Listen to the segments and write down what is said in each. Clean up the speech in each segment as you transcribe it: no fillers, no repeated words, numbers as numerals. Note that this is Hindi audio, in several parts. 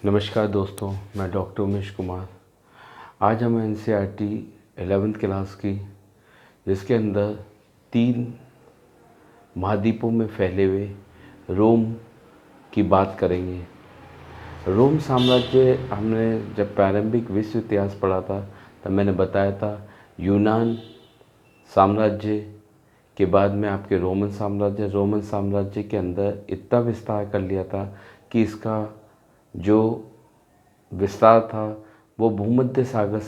नमस्कार दोस्तों, मैं डॉक्टर उमेश कुमार। आज हम एनसीईआरटी 11th क्लास की, जिसके अंदर 3 महाद्वीपों में फैले हुए रोम की बात करेंगे। रोम साम्राज्य हमने जब प्रारंभिक विश्व इतिहास पढ़ा था तब मैंने बताया था यूनान साम्राज्य के बाद में आपके रोमन साम्राज्य के अंदर इतना विस्तार कर लिया था कि इसका जो विस्तार था वो भूमध्य सागर,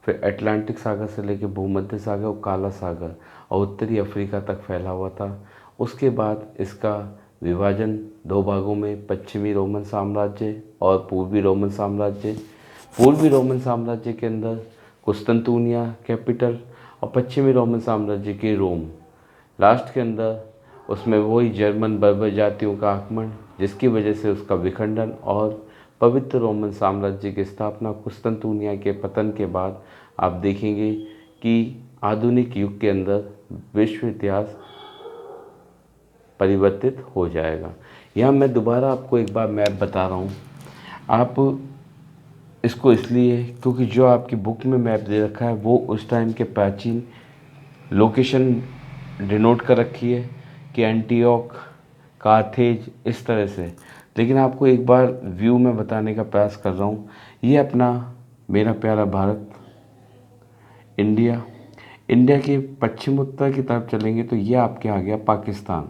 फिर अटलांटिक सागर से लेकर भूमध्य सागर और काला सागर और उत्तरी अफ्रीका तक फैला हुआ था। उसके बाद इसका विभाजन 2 भागों में, पश्चिमी रोमन साम्राज्य और पूर्वी रोमन साम्राज्य। पूर्वी रोमन साम्राज्य के अंदर कुस्तुनतुनिया कैपिटल और पश्चिमी रोमन साम्राज्य के रोम। लास्ट के अंदर उसमें वही जर्मन बर्बर जातियों का आक्रमण, जिसकी वजह से उसका विखंडन और पवित्र रोमन साम्राज्य की स्थापना। कुस्तुनतुनिया के पतन के बाद आप देखेंगे कि आधुनिक युग के अंदर विश्व इतिहास परिवर्तित हो जाएगा। यहाँ मैं दोबारा आपको एक बार मैप बता रहा हूँ। आप इसको इसलिए क्योंकि जो आपकी बुक में मैप दे रखा है वो उस टाइम के प्राचीन लोकेशन डिनोट कर रखी है कि एंटीओक, कार्थेज, इस तरह से। लेकिन आपको एक बार व्यू में बताने का प्रयास कर रहा हूँ। ये अपना मेरा प्यारा भारत, इंडिया। इंडिया के पश्चिम उत्तर की तरफ चलेंगे तो ये आपके आ गया पाकिस्तान।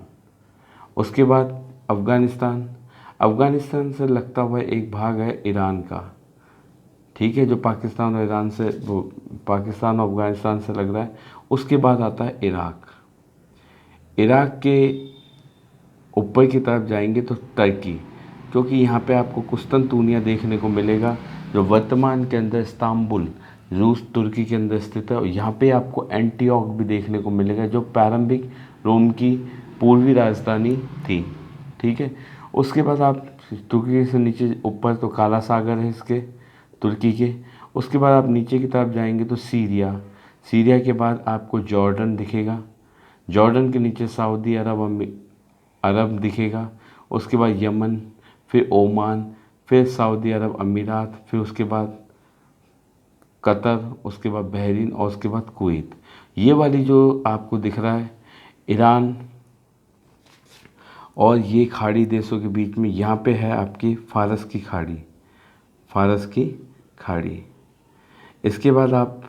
उसके बाद अफ़गानिस्तान से लगता हुआ एक भाग है ईरान का, ठीक है, जो पाकिस्तान और अफ़गानिस्तान से लग रहा है। उसके बाद आता है इराक़ के ऊपर की तरफ जाएंगे तो टर्की, क्योंकि यहाँ पे आपको कुस्तुनतुनिया देखने को मिलेगा जो वर्तमान के अंदर इस्तांबुल, रूस, तुर्की के अंदर स्थित है। और यहाँ पे आपको एंटीओक भी देखने को मिलेगा जो प्रारंभिक रोम की पूर्वी राजधानी थी, ठीक है। उसके बाद आप तुर्की से नीचे ऊपर तो काला सागर है इसके, तुर्की के। उसके बाद आप नीचे की तरफ जाएंगे तो सीरिया के बाद आपको जॉर्डन दिखेगा। जॉर्डन के नीचे सऊदी अरब दिखेगा। उसके बाद यमन, फिर ओमान, फिर सऊदी अरब अमीरात, फिर उसके बाद कतर, उसके बाद बहरीन और उसके बाद कुवैत। ये वाली जो आपको दिख रहा है ईरान और ये खाड़ी देशों के बीच में, यहाँ पे है आपकी फारस की खाड़ी। इसके बाद आप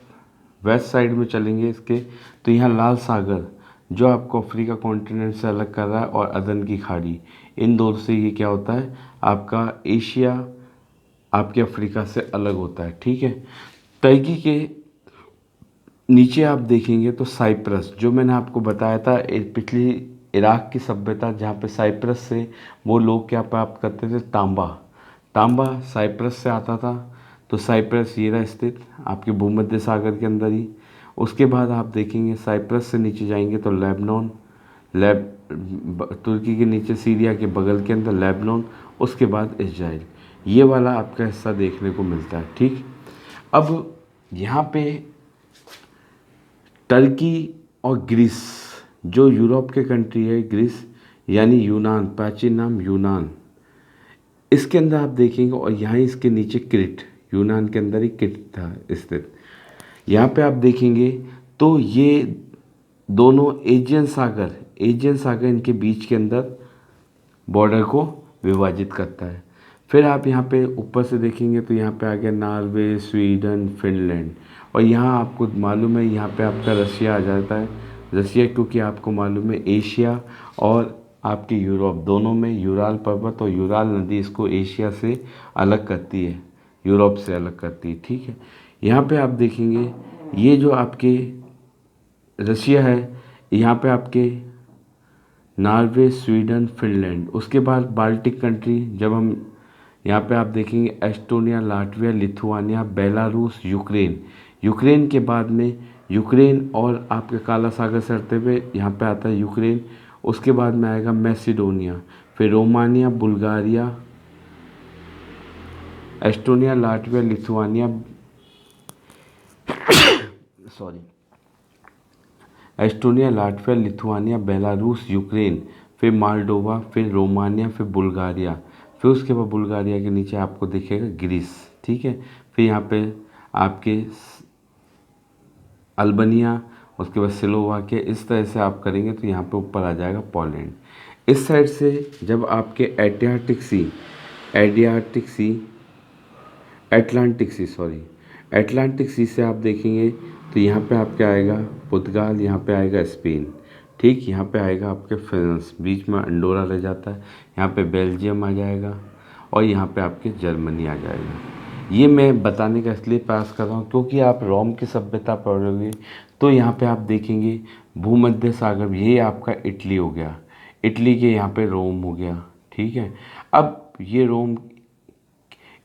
वेस्ट साइड में चलेंगे इसके तो यहाँ लाल सागर जो आपको अफ्रीका कॉन्टिनेंट से अलग कर रहा है और अदन की खाड़ी, इन दोनों से ये क्या होता है आपका एशिया आपके अफ्रीका से अलग होता है, ठीक है। टर्की के नीचे आप देखेंगे तो साइप्रस, जो मैंने आपको बताया था पिछली इराक़ की सभ्यता, जहाँ पे साइप्रस से वो लोग क्या प्राप्त करते थे, तांबा साइप्रस से आता था। तो साइप्रस ये रहा स्थित आपके भूमध्य सागर के अंदर ही। उसके बाद आप देखेंगे साइप्रस से नीचे जाएंगे तो तुर्की के नीचे सीरिया के बगल के अंदर लेबनान, उसके बाद इजराइल। ये वाला आपका हिस्सा देखने को मिलता है, ठीक। अब यहाँ पे टर्की और ग्रीस, जो यूरोप के कंट्री है ग्रीस, यानी यूनान, प्राचीन नाम यूनान, इसके अंदर आप देखेंगे। और यहाँ इसके नीचे क्रीट, यूनान के अंदर ही क्रीट था स्थित। यहाँ पे आप देखेंगे तो ये दोनों एजियन सागर इनके बीच के अंदर बॉर्डर को विभाजित करता है। फिर आप यहाँ पे ऊपर से देखेंगे तो यहाँ पे आ गया नॉर्वे, स्वीडन, फिनलैंड। और यहाँ आपको मालूम है यहाँ पे आपका रशिया आ जाता है। रशिया क्योंकि आपको मालूम है एशिया और आपके यूरोप दोनों में यूराल पर्वत और यूराल नदी इसको एशिया से अलग करती है, यूरोप से अलग करती है, ठीक है। यहाँ पे आप देखेंगे ये जो आपके रशिया है, यहाँ पे आपके नॉर्वे, स्वीडन, फिनलैंड। उसके बाद बाल्टिक कंट्री, जब हम यहाँ पे आप देखेंगे Estonia, Latvia, Lithuania, Belarus, Ukraine के बाद में यूक्रेन और आपके काला सागर से हटते हुए यहाँ पे आता है यूक्रेन। उसके बाद में आएगा मैसिडोनिया, फिर Romania, Bulgaria, Estonia, Latvia, Lithuania, Belarus, Ukraine, फिर माल्डोवा, फिर रोमानिया, फिर बुल्गारिया, फिर उसके बाद बुल्गारिया के नीचे आपको दिखेगा ग्रीस, ठीक है। फिर यहाँ पे आपके अल्बानिया, उसके बाद स्लोवाकिया, इस तरह से आप करेंगे तो यहाँ पे ऊपर आ जाएगा पोलैंड। इस साइड से जब आपके एटलांटिक सी से आप देखेंगे तो यहाँ पे आपके आएगा पुर्तगाल, यहाँ पे आएगा स्पेन, ठीक। यहाँ पे आएगा आपके फ्रांस, बीच में अंडोरा रह जाता है, यहाँ पे बेल्जियम आ जाएगा और यहाँ पे आपके जर्मनी आ जाएगा। ये मैं बताने का इसलिए प्रयास कर रहा हूँ क्योंकि आप रोम की सभ्यता पढ़ोगे तो यहाँ पे आप देखेंगे भूमध्य सागर, ये आपका इटली हो गया, इटली के यहाँ पे रोम हो गया, ठीक है। अब ये रोम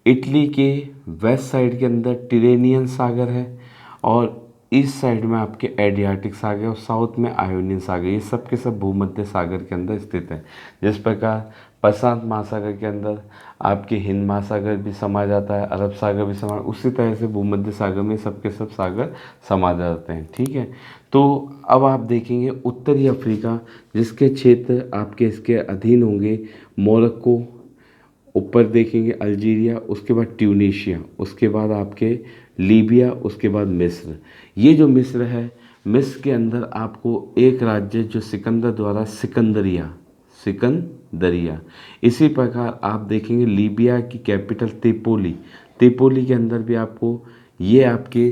इटली के वेस्ट साइड के अंदर टिरेनियन सागर है और ईस्ट साइड में आपके एड्रियाटिक सागर और साउथ में आयोनियन सागर, ये सब के सब भूमध्य सागर के अंदर स्थित है। जिस प्रकार प्रशांत महासागर के अंदर आपके हिंद महासागर भी समा जाता है, अरब सागर भी समा, उसी तरह से भूमध्य सागर में सब के सब सागर समा जाते हैं, ठीक है। तो अब आप देखेंगे उत्तरी अफ्रीका, जिसके क्षेत्र आपके इसके अधीन होंगे, मोरक्को, ऊपर देखेंगे अल्जीरिया, उसके बाद ट्यूनीशिया, उसके बाद आपके लीबिया, उसके बाद मिस्र। ये जो मिस्र है, मिस्र के अंदर आपको एक राज्य जो सिकंदर द्वारा सिकंदरिया, इसी प्रकार आप देखेंगे लीबिया की कैपिटल त्रिपोली के अंदर भी आपको ये आपके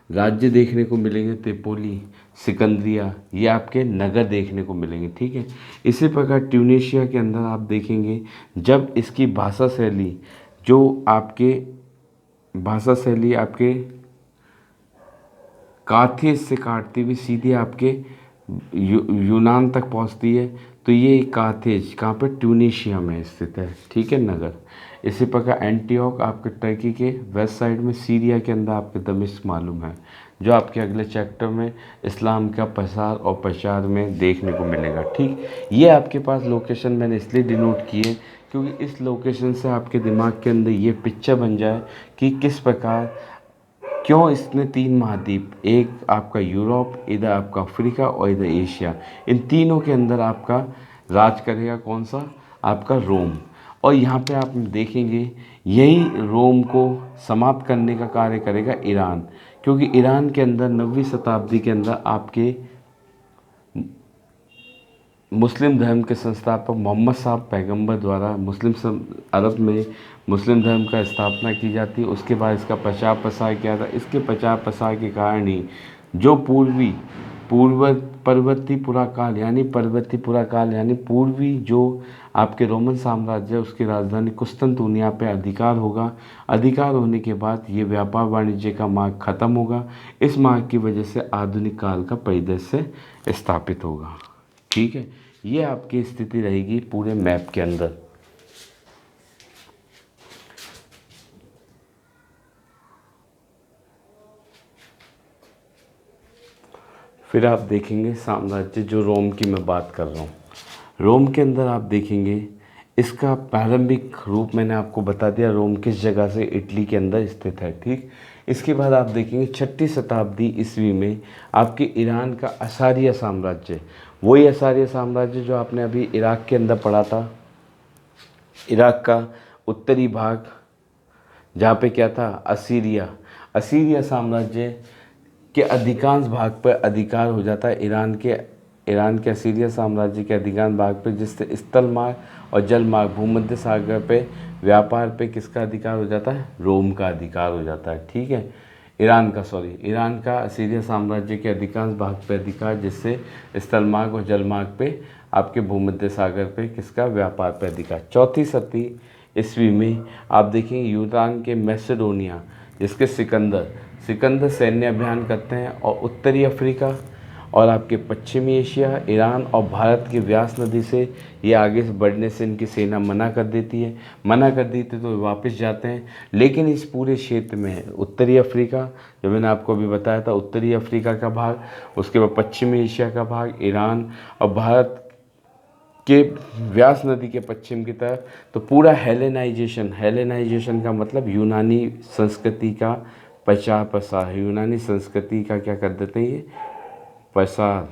राज्य देखने को मिलेंगे, त्रिपोली, सिकंदरिया, ये आपके नगर देखने को मिलेंगे, ठीक है। इसी प्रकार ट्यूनीशिया के अंदर आप देखेंगे जब इसकी भाषा शैली आपके कार्थेज से काटती हुई सीधे आपके यूनान तक पहुंचती है, तो ये कार्थेज कहाँ पे, ट्यूनीशिया में स्थित है, ठीक है, नगर। इसी प्रकार एंटियोक आपके टर्की के वेस्ट साइड में, सीरिया के अंदर आपके दमिश्क मालूम है, जो आपके अगले चैप्टर में इस्लाम का प्रसार और प्रचार में देखने को मिलेगा, ठीक। ये आपके पास लोकेशन मैंने इसलिए डिनोट की है क्योंकि इस लोकेशन से आपके दिमाग के अंदर ये पिक्चर बन जाए कि किस प्रकार, क्यों इसने तीन महाद्वीप, एक आपका यूरोप, इधर आपका अफ्रीका और इधर एशिया, इन तीनों के अंदर आपका राज करेगा कौन सा, आपका रोम। और यहाँ पे आप देखेंगे यही रोम को समाप्त करने का कार्य करेगा ईरान, क्योंकि ईरान के अंदर 9वीं शताब्दी के अंदर आपके मुस्लिम धर्म के संस्थापक मोहम्मद साहब पैगंबर द्वारा अरब में मुस्लिम धर्म का स्थापना की जाती है। उसके बाद इसका प्रचार प्रसार किया था। इसके प्रचार प्रसार के कारण ही जो पर्वतीय पुराकाल यानी पूर्वी जो आपके रोमन साम्राज्य है, उसकी राजधानी कुस्तुनतुनिया पे अधिकार होगा। अधिकार होने के बाद ये व्यापार वाणिज्य का मार्ग खत्म होगा। इस मार्ग की वजह से आधुनिक काल का परिदृश्य स्थापित होगा, ठीक है। ये आपकी स्थिति रहेगी पूरे मैप के अंदर। फिर आप देखेंगे साम्राज्य, जो रोम की मैं बात कर रहा हूँ, रोम के अंदर आप देखेंगे इसका प्रारंभिक रूप मैंने आपको बता दिया, रोम किस जगह से, इटली के अंदर स्थित है, ठीक। इसके बाद आप देखेंगे 6वीं शताब्दी ईस्वी में आपके ईरान का असारिया साम्राज्य, वही असारिया साम्राज्य जो आपने अभी इराक के अंदर पढ़ा था, इराक का उत्तरी भाग जहाँ पे क्या था, असीरिया साम्राज्य के अधिकांश भाग पर अधिकार हो जाता है ईरान के असीरिया साम्राज्य के अधिकांश भाग पर, जिससे स्थल मार्ग और जल मार्ग भूमध्य सागर पे व्यापार पे किसका अधिकार हो जाता है, रोम का अधिकार हो जाता है, ठीक है। ईरान का असीरिया साम्राज्य के अधिकांश भाग पे अधिकार, जिससे स्थल मार्ग और जल मार्ग पे आपके भूमध्य सागर पे किसका, व्यापार पे अधिकार। 4वीं शती ईस्वी में आप देखेंगे यूनान के मैसेडोनिया, जिसके सिकंदर सैन्य अभियान करते हैं और उत्तरी अफ्रीका और आपके पश्चिमी एशिया, ईरान और भारत की व्यास नदी से ये आगे बढ़ने से इनकी सेना मना कर देती तो वापस जाते हैं। लेकिन इस पूरे क्षेत्र में उत्तरी अफ्रीका, जो मैंने आपको अभी बताया था, उत्तरी अफ्रीका का भाग, उसके बाद पश्चिमी एशिया का भाग, ईरान और भारत के व्यास नदी के पश्चिम की तरफ, तो पूरा हेलेनाइजेशन का मतलब यूनानी संस्कृति का प्रचार प्रसार, यूनानी संस्कृति का क्या कर देते हैं ये प्रसार।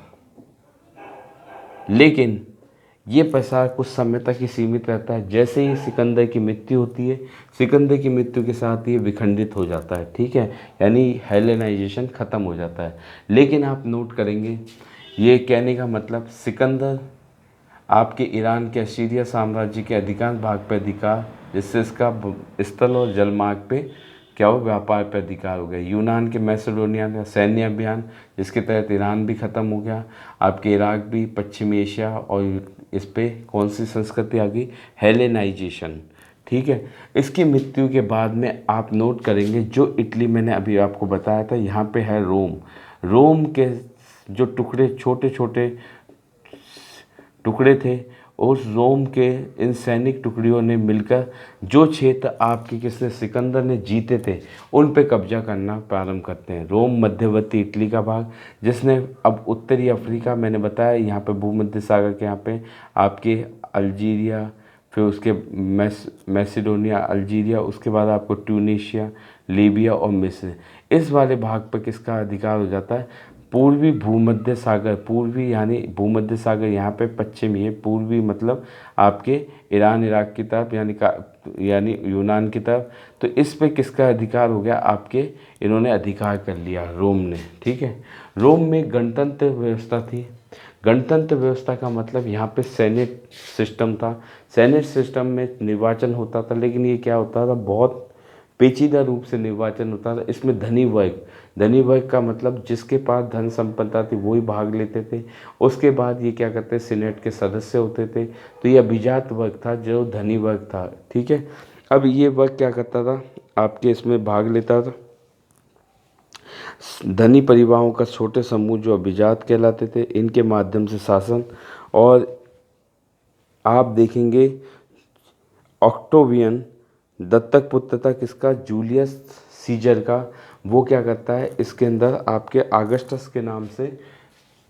लेकिन ये प्रसार कुछ समय तक ही सीमित रहता है। जैसे ही सिकंदर की मृत्यु होती है, सिकंदर की मृत्यु के साथ ये विखंडित हो जाता है, ठीक है, यानी हेलेनाइजेशन ख़त्म हो जाता है। लेकिन आप नोट करेंगे, ये कहने का मतलब सिकंदर आपके ईरान के असीरिया साम्राज्य के अधिकांश भाग पर अधिकार, जिससे इसका स्थल और जलमार्ग पे क्या हो, व्यापार पर अधिकार हो गया। यूनान के मैसेडोनिया का सैन्य अभियान, जिसके तहत ईरान भी ख़त्म हो गया, आपके इराक भी, पश्चिमी एशिया, और इस पे कौन सी संस्कृति आ गई, हेलेनाइजेशन, ठीक है। इसकी मृत्यु के बाद में आप नोट करेंगे, जो इटली मैंने अभी आपको बताया था, यहाँ पे है रोम। रोम के जो टुकड़े, छोटे छोटे टुकड़े थे, उस रोम के इन सैनिक टुकड़ियों ने मिलकर जो क्षेत्र आपके किसने, सिकंदर ने जीते थे, उन पे कब्जा करना प्रारंभ करते हैं। रोम मध्यवर्ती इटली का भाग, जिसने अब उत्तरी अफ्रीका, मैंने बताया यहाँ पे भूमध्य सागर के यहाँ पे आपके अल्जीरिया, फिर उसके मैसिडोनिया, अल्जीरिया, उसके बाद आपको ट्यूनीशिया, लीबिया और मिस्र, इस वाले भाग पर किसका अधिकार हो जाता है, पूर्वी भूमध्य सागर, पूर्वी यानी भूमध्य सागर यहाँ पे पश्चिमी है, पूर्वी मतलब आपके ईरान इराक की तरफ, यानी यूनान की तरफ। तो इस पे किसका अधिकार हो गया, आपके, इन्होंने अधिकार कर लिया रोम ने, ठीक है। रोम में गणतंत्र व्यवस्था थी। गणतंत्र व्यवस्था का मतलब यहाँ पे सेनेट सिस्टम था। सेनेट सिस्टम में निर्वाचन होता था, लेकिन ये क्या होता था, बहुत पेचीदा रूप से निर्वाचन होता था। इसमें धनी वर्ग, धनी वर्ग का मतलब जिसके पास धन संपदा थी वही भाग लेते थे। उसके बाद ये क्या करते, सीनेट के सदस्य होते थे। तो ये अभिजात वर्ग था, जो धनी वर्ग था, ठीक है। अब ये वर्ग क्या करता था, आपके इसमें भाग लेता था। धनी परिवारों का छोटे समूह जो अभिजात कहलाते थे, इनके माध्यम से शासन। और आप देखेंगे ऑक्टोवियन दत्तक पुत्र था किसका, जूलियस सीजर का। वो क्या करता है, इसके अंदर आपके अगस्टस के नाम से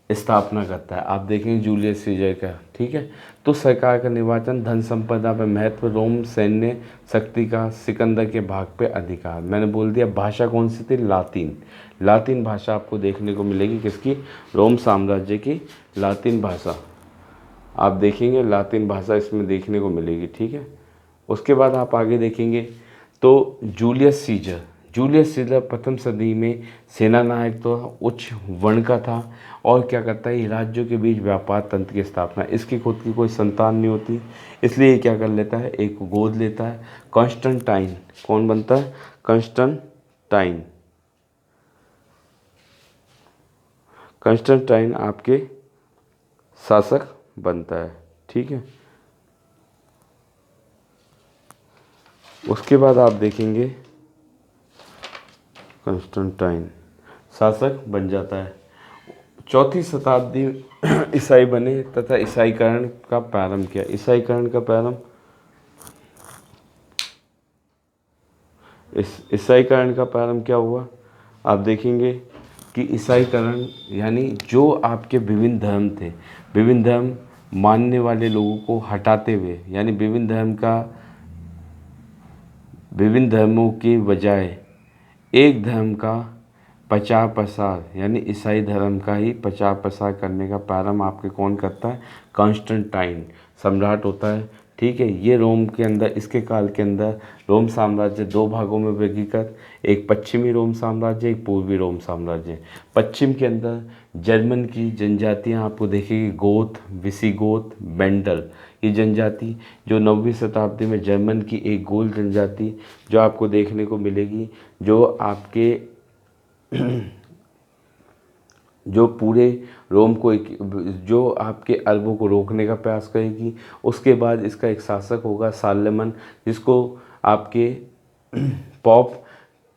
स्थापना करता है। आप देखेंगे जूलियस सीजर का, ठीक है। तो सरकार का निर्वाचन, धन संपदा पर महत्व, रोम सैन्य शक्ति का, सिकंदर के भाग पे अधिकार। मैंने बोल दिया भाषा कौन सी थी, लातीन। लातीन भाषा आपको देखने को मिलेगी किसकी, रोम साम्राज्य की लातीन भाषा। आप देखेंगे लातीन भाषा इसमें देखने को मिलेगी, ठीक है। उसके बाद आप आगे देखेंगे तो जूलियस सीजर, जूलियस सीजर प्रथम सदी में सेना नायक तो उच्च वर्ण का था, और क्या करता है, राज्यों के बीच व्यापार तंत्र की स्थापना। इसकी खुद की कोई संतान नहीं होती, इसलिए ये क्या कर लेता है, एक गोद लेता है, कॉन्स्टेंटाइन। कौन बनता है, कॉन्स्टेंटाइन। कॉन्स्टेंटाइन आपके शासक बनता है, ठीक है। उसके बाद आप देखेंगे कॉन्स्टेंटाइन शासक बन जाता है। चौथी शताब्दी ईसाई बने तथा ईसाईकरण का प्रारंभ किया। ईसाईकरण का प्रारंभ, ईसाईकरण का प्रारंभ क्या हुआ, आप देखेंगे कि ईसाईकरण यानी जो आपके विभिन्न धर्म थे, विभिन्न धर्म मानने वाले लोगों को हटाते हुए, यानी विभिन्न धर्मों के बजाय एक धर्म का प्रचार प्रसार, यानी ईसाई धर्म का ही प्रचार प्रसार करने का प्रारंभ आपके कौन करता है, कॉन्स्टेंटाइन सम्राट होता है, ठीक है। ये रोम के अंदर, इसके काल के अंदर रोम साम्राज्य दो भागों में वर्गीकृत, एक पश्चिमी रोम साम्राज्य, एक पूर्वी रोम साम्राज्य। पश्चिम के अंदर जर्मन की जनजातियां आपको देखेगी, गोथ, विसिगोथ, बेंडल, ये जनजाति जो 9वीं शताब्दी में जर्मन की एक गोल जनजाति जो आपको देखने को मिलेगी, जो आपके जो पूरे रोम को जो आपके अरबों को रोकने का प्रयास करेगी। उसके बाद इसका एक शासक होगा सालेमन, जिसको आपके पॉप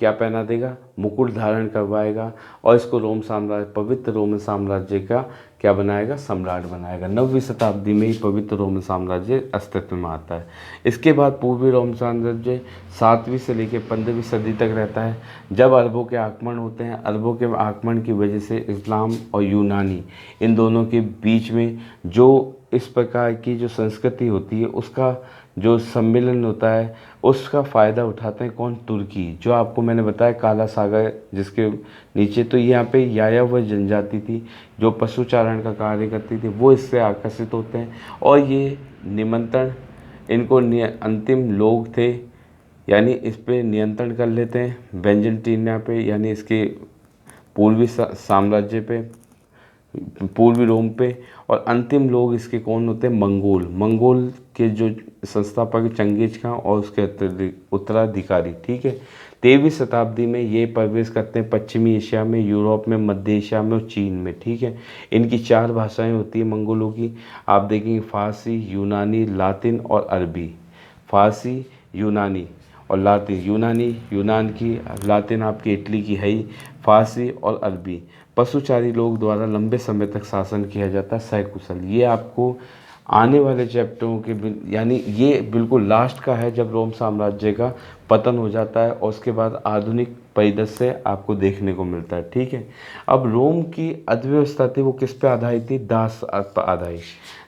क्या पहना देगा, मुकुट धारण करवाएगा, और इसको रोम साम्राज्य, पवित्र रोमन साम्राज्य का क्या बनाएगा, सम्राट बनाएगा। 9वीं शताब्दी में ही पवित्र रोमन साम्राज्य अस्तित्व में आता है। इसके बाद पूर्वी रोमन साम्राज्य 7वीं से लेकर 15वीं सदी तक रहता है, जब अरबों के आक्रमण होते हैं। अरबों के आक्रमण की वजह से इस्लाम और यूनानी, इन दोनों के बीच में जो इस प्रकार की जो संस्कृति होती है, उसका जो सम्मेलन होता है उसका फ़ायदा उठाते हैं कौन? तुर्की। जो आपको मैंने बताया काला सागर जिसके नीचे, तो यहाँ पे यायावर जनजाति थी जो पशुचारण का कार्य करती थी, वो इससे आकर्षित होते हैं और ये निमंत्रण इनको अंतिम लोग थे, यानी इस पे नियंत्रण कर लेते हैं बेंजल्टीना पे, यानी इसके पूर्वी साम्राज्य पे, पूर्वी रोम पे। और अंतिम लोग इसके कौन होते हैं? मंगोल। मंगोल के जो संस्थापक चंगेज खां और उसके उत्तराधिकारी, ठीक है। 23वीं शताब्दी में ये प्रवेश करते हैं पश्चिमी एशिया में, यूरोप में, मध्य एशिया में और चीन में, ठीक है। इनकी 4 भाषाएं होती है मंगोलों की, आप देखेंगे फारसी, यूनानी, लातिन और अरबी। फारसी, यूनानी और लातिन। यूनानी यूनान की, लातिन आपकी इटली की है ही, फारसी और अरबी। पशुचारी लोग द्वारा लंबे समय तक शासन किया जाता है सकुशल। ये आपको आने वाले चैप्टरों के यानी ये बिल्कुल लास्ट का है जब रोम साम्राज्य का पतन हो जाता है और उसके बाद आधुनिक परिदृश्य आपको देखने को मिलता है, ठीक है। अब रोम की अर्थव्यवस्था थी वो किस पे आधारित थी? दास पर आधारित।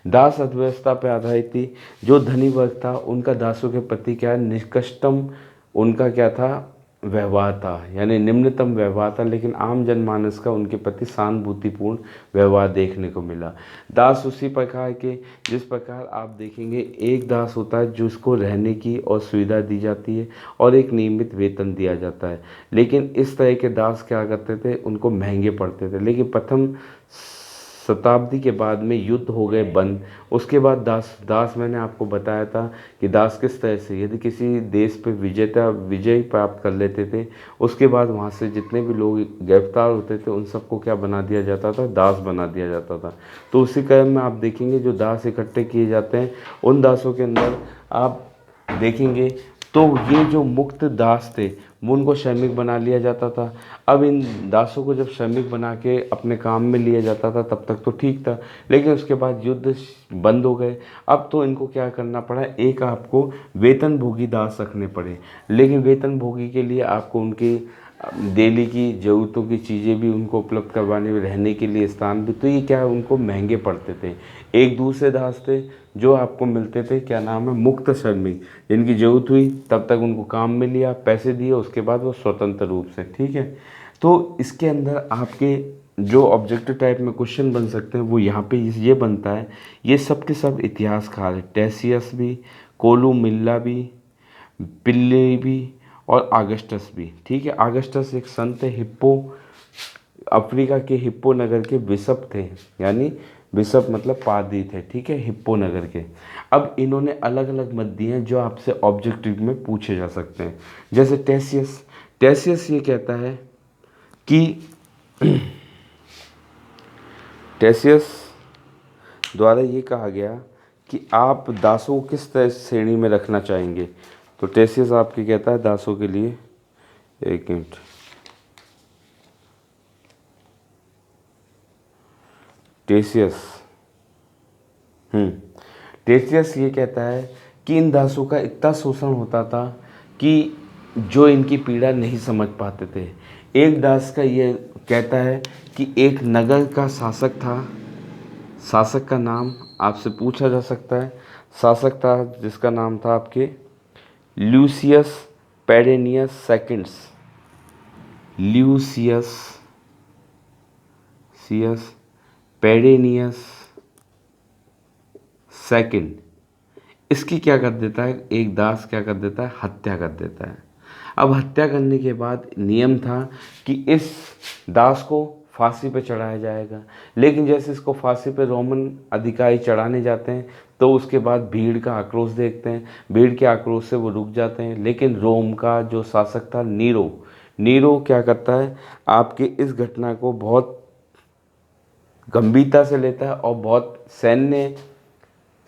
दास अर्थव्यवस्था पे आधारित थी। जो धनी वर्ग था उनका दासों के प्रति क्या है? निकृष्टम उनका क्या था? व्यवहार था, यानी निम्नतम व्यवहार था। लेकिन आम जनमानस का उनके प्रति सहानुभूतिपूर्ण व्यवहार देखने को मिला। दास उसी प्रकार के जिस प्रकार आप देखेंगे एक दास होता है जिसको रहने की और सुविधा दी जाती है और एक नियमित वेतन दिया जाता है। लेकिन इस तरह के दास क्या करते थे? उनको महंगे पड़ते थे। लेकिन प्रथम शताब्दी के बाद में युद्ध हो गए बंद। उसके बाद दास मैंने आपको बताया था कि दास किस तरह से यदि किसी देश पे विजय प्राप्त कर लेते थे, उसके बाद वहाँ से जितने भी लोग गिरफ्तार होते थे उन सबको क्या बना दिया जाता था? दास बना दिया जाता था। तो उसी क्रम में आप देखेंगे जो दास इकट्ठे किए जाते हैं उन दासों के अंदर आप देखेंगे तो ये जो मुक्त दास थे उनको श्रमिक बना लिया जाता था। अब इन दासों को जब श्रमिक बना के अपने काम में लिया जाता था तब तक तो ठीक था, लेकिन उसके बाद युद्ध बंद हो गए। अब तो इनको क्या करना पड़ा? एक आपको वेतन भोगी दास रखने पड़े। लेकिन वेतन भोगी के लिए आपको उनके डेली की ज़रूरतों की चीज़ें भी उनको उपलब्ध करवाने में, रहने के लिए स्थान भी, तो ये क्या उनको महंगे पड़ते थे। एक दूसरे दास थे जो आपको मिलते थे, क्या नाम है? मुक्त श्रमिक। जिनकी ज़रूरत हुई तब तक उनको काम में लिया, पैसे दिए, उसके बाद वो स्वतंत्र रूप से, ठीक है। तो इसके अंदर आपके जो ऑब्जेक्टिव टाइप में क्वेश्चन बन सकते हैं वो यहाँ पे ये बनता है। ये सब के सब इतिहासकार है, टेसियस भी, कोलुमिल्ला भी, पिल्ले भी और आगस्टस भी, ठीक है। आगस्टस एक संत है, हिप्पो अफ्रीका के हिप्पो नगर के बिशप थे, यानी बिशप मतलब पादरी थे, ठीक है, हिप्पो नगर के। अब इन्होंने अलग अलग मत दिए हैं जो आपसे ऑब्जेक्टिव में पूछे जा सकते हैं। जैसे टेसियस ये कहता है कि टेसियस द्वारा ये कहा गया कि आप दासों को किस तरह श्रेणी में रखना चाहेंगे। तो टेसियस आपके कहता है दासों के लिए, एक मिनट, टेसियस ये कहता है कि इन दासों का इतना शोषण होता था कि जो इनकी पीड़ा नहीं समझ पाते थे। एक दास का ये कहता है कि एक नगर का शासक था, शासक का नाम आपसे पूछा जा सकता है, शासक था जिसका नाम था आपके ल्यूसियस पेरेनियस सेकंड्स, ल्यूसियस पेरेनियस सेकंड। इसकी क्या कर देता है? एक दास क्या कर देता है? हत्या कर देता है। अब हत्या करने के बाद नियम था कि इस दास को फांसी पे चढ़ाया जाएगा। लेकिन जैसे इसको फांसी पे रोमन अधिकारी चढ़ाने जाते हैं तो उसके बाद भीड़ का आक्रोश देखते हैं, भीड़ के आक्रोश से वो रुक जाते हैं। लेकिन रोम का जो शासक था नीरो क्या करता है? आपके इस घटना को बहुत गंभीरता से लेता है और बहुत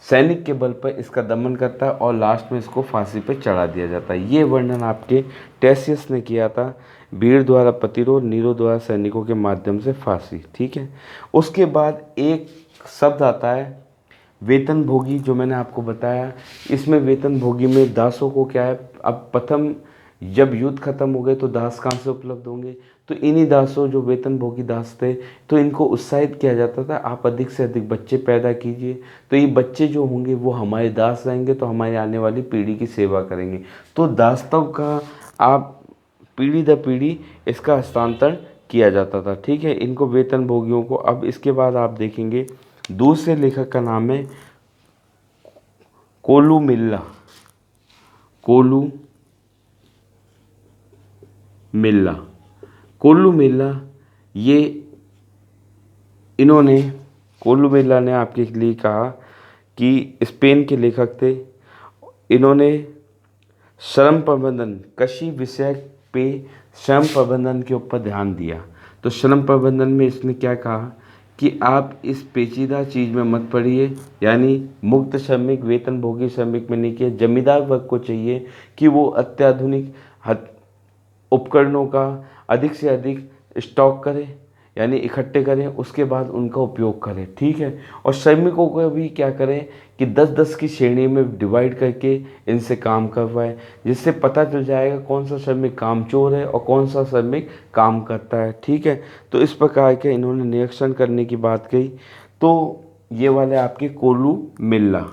सैनिक के बल पर इसका दमन करता है और लास्ट में इसको फांसी पर चढ़ा दिया जाता है। ये वर्णन आपके टेसियस ने किया था, भीड़ द्वारा प्रतिरोध, नीरो द्वारा सैनिकों के माध्यम से फांसी, ठीक है। उसके बाद एक शब्द आता है वेतन भोगी, जो मैंने आपको बताया। इसमें वेतन भोगी में दासों को क्या है? अब प्रथम जब युद्ध खत्म हो गए तो दास कहाँ से उपलब्ध होंगे? तो इन्हीं दासों, जो वेतनभोगी दास थे, तो इनको उत्साहित किया जाता था, आप अधिक से अधिक बच्चे पैदा कीजिए, तो ये बच्चे जो होंगे वो हमारे दास रहेंगे, तो हमारी आने वाली पीढ़ी की सेवा करेंगे। तो दासत्व का आप पीढ़ी दर पीढ़ी इसका हस्तांतरण किया जाता था। ठीक है, इनको वेतनभोगियों को। अब इसके बाद आप देखेंगे दूसरे लेखक का नाम है कोलुमिल्ला। कोलू मिल्ला। कोल्लू मिल्ला, ये इन्होंने कोल्लू मिल्ला ने आपके लिए कहा कि स्पेन के लेखक थे। इन्होंने श्रम प्रबंधन, कृषि विषय पे श्रम प्रबंधन के ऊपर ध्यान दिया। तो श्रम प्रबंधन में इसने क्या कहा कि आप इस पेचीदा चीज़ में मत पड़िए, यानी मुक्त श्रमिक, वेतनभोगी श्रमिक में नहीं किया। जमींदार वर्ग को चाहिए कि वो अत्याधुनिक उपकरणों का अधिक से अधिक स्टॉक करें, यानी इकट्ठे करें, उसके बाद उनका उपयोग करें। ठीक है, और श्रमिकों को भी क्या करें कि 10-10 की श्रेणी में डिवाइड करके इनसे काम करवाएं, जिससे पता चल जाएगा कौन सा श्रमिक कामचोर है और कौन सा श्रमिक काम करता है। ठीक है, तो इस प्रकार के इन्होंने निरीक्षण करने की बात कही। तो ये वाले आपके कोल्लू मिल्ला।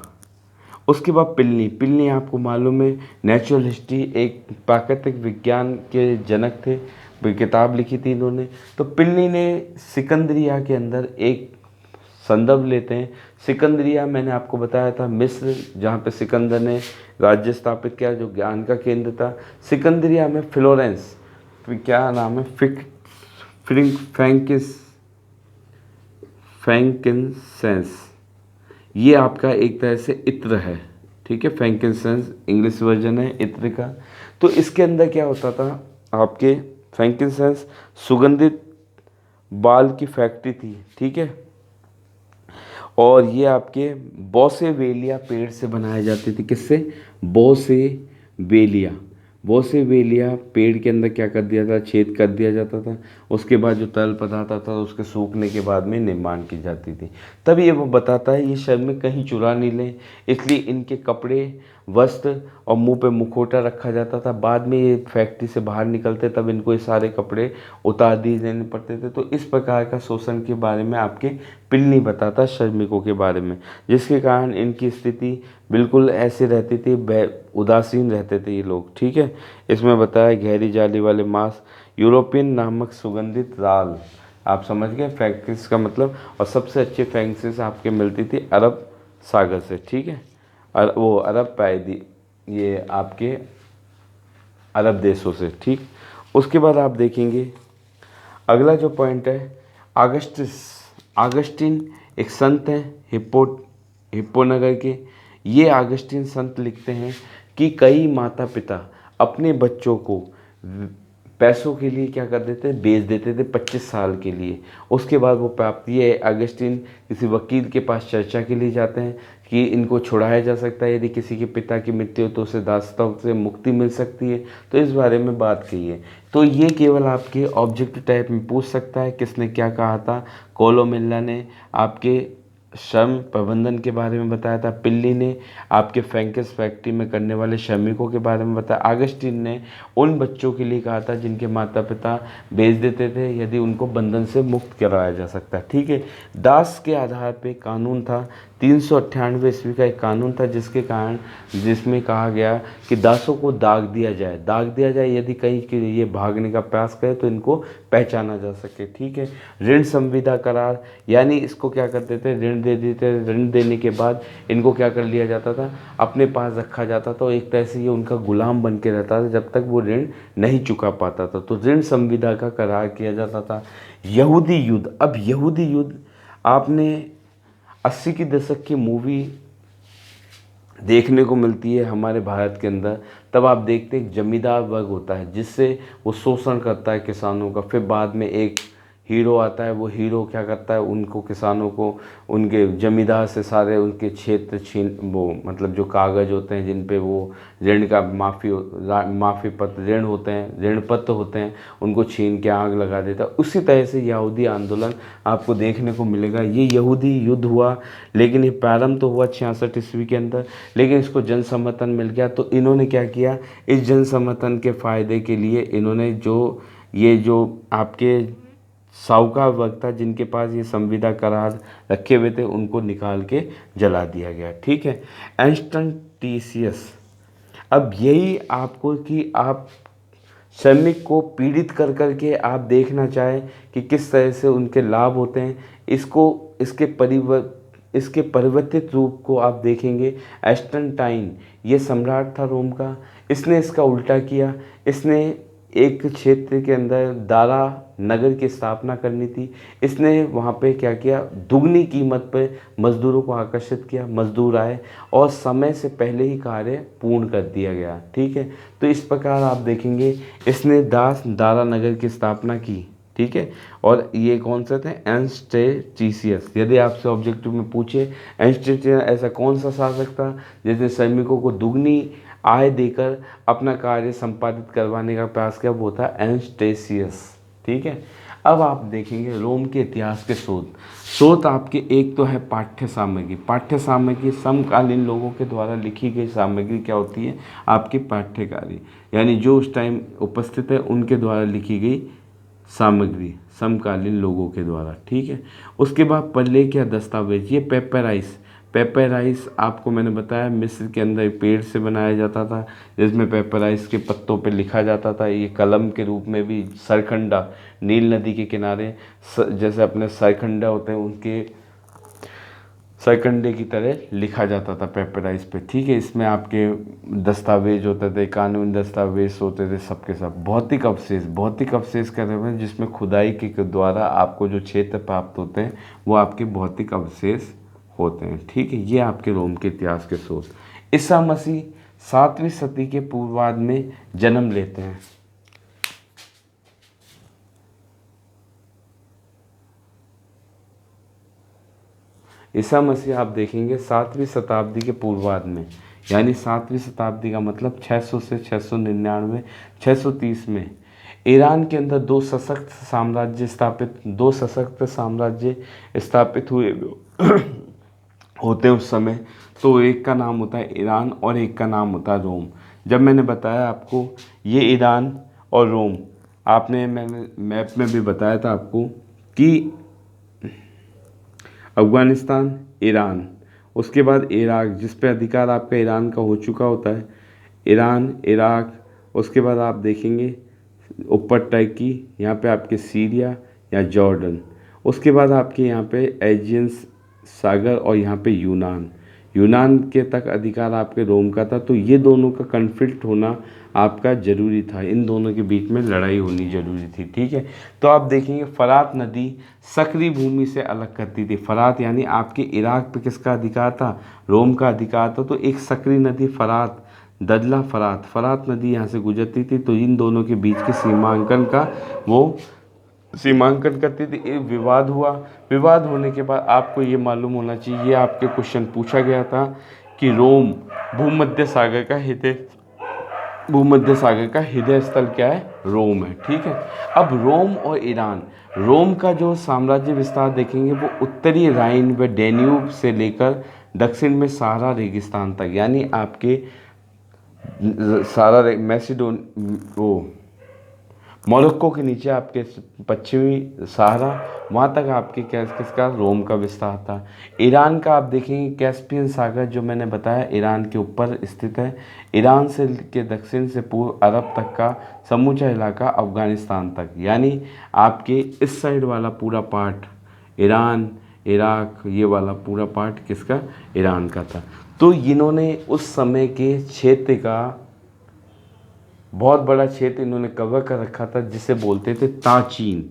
उसके बाद पिल्नी। पिल्नी आपको मालूम है नेचुरल हिस्ट्री, एक प्राकृतिक विज्ञान के जनक थे, किताब लिखी थी इन्होंने। तो पिल्नी ने सिकंदरिया के अंदर एक संदर्भ लेते हैं। सिकंदरिया मैंने आपको बताया था मिस्र, जहाँ पे सिकंदर ने राज्य स्थापित किया, जो ज्ञान का केंद्र था। सिकंदरिया में फ्लोरेंस, क्या नाम है, फ्रैंकिंसेंस, ये आपका एक तरह से इत्र है। ठीक है, फ्रैंकिंसेंस इंग्लिश वर्जन है इत्र का। तो इसके अंदर क्या होता था, आपके फ्रैंकिंसेंस सुगंधित बाल की फैक्ट्री थी। ठीक है, और ये आपके बोसेवेलिया पेड़ से बनाए जाते थे। किससे? बोसेवेलिया। बोसेवेलिया पेड़ के अंदर क्या कर दिया था, छेद कर दिया जाता था। उसके बाद जो तरल पदार्थ आता था उसके सूखने के बाद में निर्माण की जाती थी। तब ये वो बताता है ये श्रमिक कहीं चुरा नहीं लें, इसलिए इनके कपड़े, वस्त्र और मुंह पे मुखौटा रखा जाता था। बाद में ये फैक्ट्री से बाहर निकलते तब इनको ये सारे कपड़े उतार दिए देने पड़ते थे। तो इस प्रकार का शोषण के बारे में आपके पिल्नी बताता श्रमिकों के बारे में, जिसके कारण इनकी स्थिति बिल्कुल ऐसे रहती थी, उदासीन रहते थे ये लोग। ठीक है, इसमें बताया गहरी जाली वाले मांस, यूरोपियन नामक सुगंधित राल, आप समझ गए फैक्ट्रीज का मतलब। और सबसे अच्छी फैक्ट्रीज आपके मिलती थी अरब सागर से। ठीक है, वो अरब पैदी, ये आपके अरब देशों से। ठीक, उसके बाद आप देखेंगे अगला जो पॉइंट है, आगस्टीन एक संत हैं हिप्पो नगर के। ये आगस्टीन संत लिखते हैं कि कई माता पिता अपने बच्चों को पैसों के लिए क्या कर देते, बेच देते थे 25 साल के लिए। उसके बाद वो प्राप्ति है, अगस्टीन किसी वकील के पास चर्चा के लिए जाते हैं कि इनको छुड़ाया जा सकता है, यदि किसी के पिता की मृत्यु हो तो उसे दासत्व से मुक्ति मिल सकती है। तो इस बारे में बात की है। तो ये केवल आपके ऑब्जेक्टिव टाइप में पूछ सकता है किसने क्या कहा था। कोलोमिल्ला ने आपके श्रम प्रबंधन के बारे में बताया था, पिल्ली ने आपके फ्रैंकिस फैक्ट्री में करने वाले श्रमिकों के बारे में बताया, आगस्टीन ने उन बच्चों के लिए कहा था जिनके माता पिता बेच देते थे, यदि उनको बंधन से मुक्त कराया जा सकता है। ठीक है, दास के आधार पे कानून था, 398 ईस्वी का एक कानून था, जिसमें कहा गया कि दासों को दाग दिया जाए, यदि कहीं के ये भागने का प्रयास करे तो इनको पहचाना जा सके। ठीक है, ऋण संविदा करार, यानी इसको क्या करते थे, ऋण दे देते, ऋण देने के बाद इनको क्या कर लिया जाता था, अपने पास रखा जाता था। एक तरह से ये उनका गुलाम बन के रहता था जब तक वो ऋण नहीं चुका पाता था। तो ऋण संविदा का करार किया जाता था। यहूदी युद्ध, अब यहूदी युद्ध आपने 80 के दशक की मूवी देखने को मिलती है हमारे भारत के अंदर। तब आप देखते हैं एक जमींदार वर्ग होता है जिससे वो शोषण करता है किसानों का, फिर बाद में एक हीरो आता है, वो हीरो क्या करता है, उनको किसानों को उनके जमींदार से सारे उनके क्षेत्र छीन, वो मतलब जो कागज़ होते हैं जिन पे वो ऋण का माफ़ी पत्र ऋण होते हैं, ऋण पत्र होते हैं, उनको छीन के आग लगा देता है। उसी तरह से यहूदी आंदोलन आपको देखने को मिलेगा। ये यहूदी युद्ध हुआ, लेकिन ये प्रारंभ तो हुआ 66 ईस्वी के अंदर, लेकिन इसको जन समर्थन मिल गया। तो इन्होंने क्या किया, इस जन समर्थन के फ़ायदे के लिए इन्होंने जो आपके साहूकार वर्ग था जिनके पास ये संविदा करार रखे हुए थे, उनको निकाल के जला दिया गया। ठीक है। एंस्टंटिशियस, अब यही आपको कि आप श्रमिक को पीड़ित कर कर के आप देखना चाहें कि किस तरह से उनके लाभ होते हैं, इसके परिवर्तित रूप को आप देखेंगे। एस्टनटाइन ये सम्राट था रोम का, इसने इसका उल्टा किया। इसने एक क्षेत्र के अंदर दारा नगर की स्थापना करनी थी। इसने वहाँ पे क्या किया, दुगनी कीमत पे मज़दूरों को आकर्षित किया, मज़दूर आए और समय से पहले ही कार्य पूर्ण कर दिया गया। ठीक है। तो इस प्रकार आप देखेंगे इसने दारा नगर की स्थापना की। ठीक है। और ये कौन सा थे, एंस्टेटिशियस। यदि आपसे ऑब्जेक्टिव में पूछे एंस्टेटिशियस ऐसा कौन सा शासक था जिसने श्रमिकों को दुगनी आय देकर अपना कार्य संपादित करवाने का प्रयास किया, वो था एंस्टेशियस। ठीक है। अब आप देखेंगे रोम के इतिहास के स्रोत आपके एक तो है पाठ्य सामग्री। पाठ्य सामग्री समकालीन लोगों के द्वारा लिखी गई सामग्री क्या होती है, आपकी पाठ्यकारी, यानी जो उस टाइम उपस्थित है उनके द्वारा लिखी गई सामग्री समकालीन लोगों के द्वारा। ठीक है। उसके बाद प्रलेख या दस्तावेज, ये पेपराइस आपको मैंने बताया मिस्र के अंदर एक पेड़ से बनाया जाता था जिसमें पेपराइस के पत्तों पे लिखा जाता था। ये कलम के रूप में भी सरकंडा, नील नदी के किनारे जैसे अपने सरकंडा होते हैं उनके सरकंडे की तरह लिखा जाता था पेपराइस पे। ठीक है। इसमें आपके दस्तावेज होते थे, कानूनी दस्तावेज होते थे, सबके सब। भौतिक अवशेष कर रहे हैं जिसमें खुदाई के द्वारा आपको जो क्षेत्र प्राप्त होते हैं वो आपके भौतिक अवशेष होते हैं। ठीक है। ये आपके रोम के इतिहास के स्रोत। ईसा मसीह 7वीं सदी के पूर्वार्ध में जन्म लेते हैं। ईसा मसीह आप देखेंगे 7वीं शताब्दी के पूर्वार्ध में, यानी 7वीं शताब्दी का मतलब 600 से 699 630 में ईरान के अंदर दो सशक्त साम्राज्य स्थापित हुए होते हैं उस समय। तो एक का नाम होता है ईरान और एक का नाम होता है रोम। जब मैंने बताया आपको ये ईरान और रोम, मैंने मैप में भी बताया था आपको कि अफ़गानिस्तान, ईरान, उसके बाद इराक, जिस पे अधिकार आपका ईरान का हो चुका होता है, ईरान, इराक, उसके बाद आप देखेंगे ऊपर टर्की, यहाँ पे आपके सीरिया या जॉर्डन, उसके बाद आपके यहाँ पे एजियन सागर और यहाँ पे यूनान के तक अधिकार आपके रोम का था। तो ये दोनों का कन्फ्लिक्ट होना आपका ज़रूरी था, इन दोनों के बीच में लड़ाई होनी ज़रूरी थी। ठीक है। तो आप देखेंगे फ़रात नदी सक्रिय भूमि से अलग करती थी। फ़रात यानी आपके इराक पे किसका अधिकार था, रोम का अधिकार था। तो एक सक्रिय नदी फ़रात, दजला फ़रात नदी यहाँ से गुजरती थी। तो इन दोनों के बीच के सीमांकन करती थी। एक विवाद होने के बाद आपको ये मालूम होना चाहिए, ये आपके क्वेश्चन पूछा गया था कि रोम भूमध्य सागर का हृदय स्थल क्या है, रोम है। ठीक है। अब रोम और ईरान, रोम का जो साम्राज्य विस्तार देखेंगे वो उत्तरी राइन व डेन्यूब से लेकर दक्षिण में सहारा रेगिस्तान तक, यानी आपके मोरक्को के नीचे आपके पश्चिमी सहारा, वहाँ तक आपके किसका रोम का विस्तार था। ईरान का आप देखेंगे कैस्पियन सागर जो मैंने बताया ईरान के ऊपर स्थित है। ईरान से के दक्षिण से पूर्व अरब तक का समूचा इलाका अफ़गानिस्तान तक, यानी आपके इस साइड वाला पूरा पार्ट ईरान, इराक, ये वाला पूरा पार्ट किसका, ईरान का था। तो इन्होंने उस समय के क्षेत्र का बहुत बड़ा क्षेत्र इन्होंने कवर कर रखा था जिसे बोलते थे ताचीन।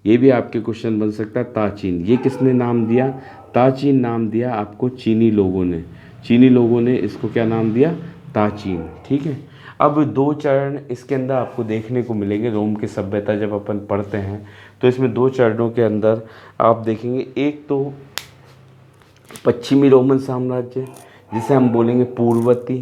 ये भी आपके क्वेश्चन बन सकता है, ताचीन। ये किसने नाम दिया, ताचीन नाम दिया आपको चीनी लोगों ने इसको क्या नाम दिया, ताचीन। ठीक है। अब 2 चरण इसके अंदर आपको देखने को मिलेंगे। रोम की सभ्यता जब अपन पढ़ते हैं तो इसमें 2 चरणों के अंदर आप देखेंगे, एक तो पश्चिमी रोमन साम्राज्य जिसे हम बोलेंगे पूर्ववर्ती,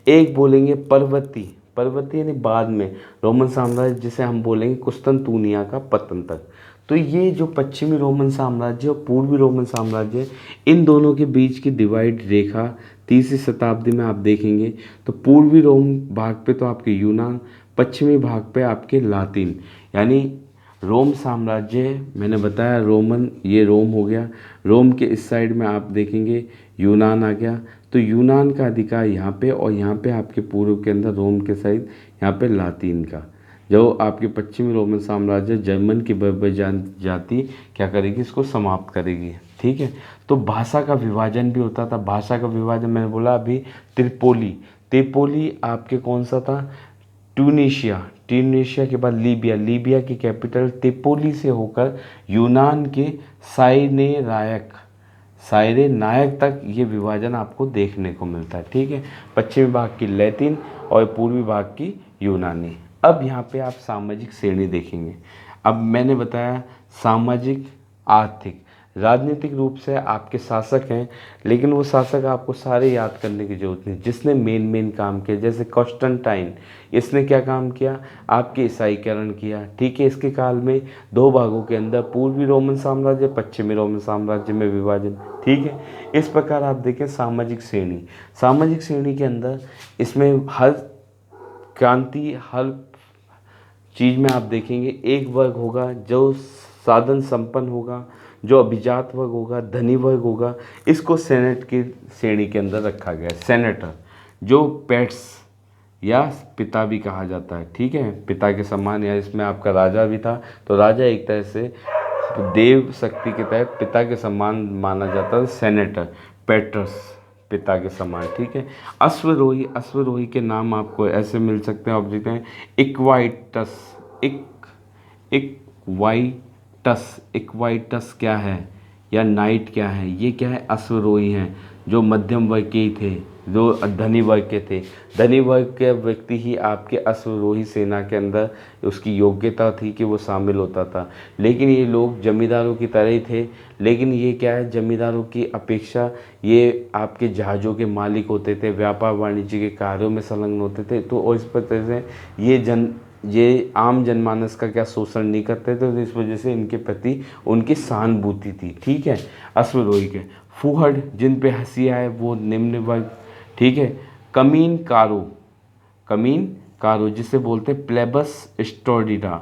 एक बोलेंगे परवर्ती, परवर्ती यानी बाद में रोमन साम्राज्य जिसे हम बोलेंगे कुस्तुनतुनिया का पतन तक। तो ये जो पश्चिमी रोमन साम्राज्य और पूर्वी रोमन साम्राज्य, इन दोनों के बीच की डिवाइड रेखा 3वीं शताब्दी में आप देखेंगे तो पूर्वी रोम भाग पे तो आपके यूनान, पश्चिमी भाग पे आपके लातिन, यानी रोम साम्राज्य मैंने बताया रोमन, ये रोम हो गया, रोम के इस साइड में आप देखेंगे यूनान आ गया। तो यूनान का अधिकार यहाँ पे, और यहाँ पे आपके पूर्व के अंदर रोम के साइड यहाँ पे लातीन का। जो आपके पश्चिमी रोमन साम्राज्य जर्मन की बर्बर जाति क्या करेगी, इसको समाप्त करेगी। ठीक है। तो भाषा का विभाजन भी होता था। भाषा का विभाजन मैंने बोला अभी, त्रिपोली, त्रिपोली आपके कौन सा था, ट्यूनीशिया, ट्यूनीशिया के बाद लीबिया, लीबिया की कैपिटल त्रिपोली से होकर यूनान के सायरे नायक तक ये विभाजन आपको देखने को मिलता है। ठीक है। पश्चिमी भाग की लैटिन और पूर्वी भाग की यूनानी। अब यहाँ पे आप सामाजिक श्रेणी देखेंगे। अब मैंने बताया सामाजिक, आर्थिक, राजनीतिक रूप से आपके शासक हैं, लेकिन वो शासक आपको सारे याद करने की जरूरत नहीं। जिसने मेन काम किया, जैसे कॉन्स्टेंटाइन, इसने क्या काम किया, आपके ईसाईकरण किया। ठीक है। इसके काल में 2 भागों के अंदर पूर्वी रोमन साम्राज्य, पश्चिमी रोमन साम्राज्य में विभाजन। ठीक है। इस प्रकार आप देखें सामाजिक श्रेणी, सामाजिक श्रेणी के अंदर इसमें हर क्रांति, हर चीज़ में आप देखेंगे एक वर्ग होगा जो साधन संपन्न होगा, जो अभिजात वर्ग होगा, धनी वर्ग होगा, इसको सेनेट की श्रेणी के अंदर रखा गया है। सेनेटर जो पेट्स या पिता भी कहा जाता है। ठीक है। पिता के समान, या इसमें आपका राजा भी था, तो राजा एक तरह से देव शक्ति के तहत पिता के समान माना जाता है। सेनेटर, पेट्रस, पिता के समान। ठीक है। अश्वरोही, अश्वरोही के नाम आपको ऐसे मिल सकते हैं, आप देखते हैं इक्वाइटस, इक्वाइटस क्या है, या नाइट क्या है, ये क्या है, अश्वरोही हैं, जो मध्यम वर्ग के ही थे, जो धनी वर्ग के थे। धनी वर्ग के व्यक्ति ही आपके अश्वरोही सेना के अंदर उसकी योग्यता थी कि वो शामिल होता था। लेकिन ये लोग जमींदारों की तरह ही थे, लेकिन ये क्या है, जमींदारों की अपेक्षा ये आपके जहाज़ों के मालिक होते थे, व्यापार वाणिज्य के कार्यों में संलग्न होते थे। तो और इस तरह से ये आम जनमानस का क्या शोषण नहीं करते थे, तो इस वजह से इनके प्रति उनकी सहानुभूति थी। ठीक है। अश्वरोही के फूहड़, जिन पे हंसी आए, वो निम्न वर्ग। ठीक है। कमीन कारो जिसे बोलते हैं प्लेबस स्टोडिडा,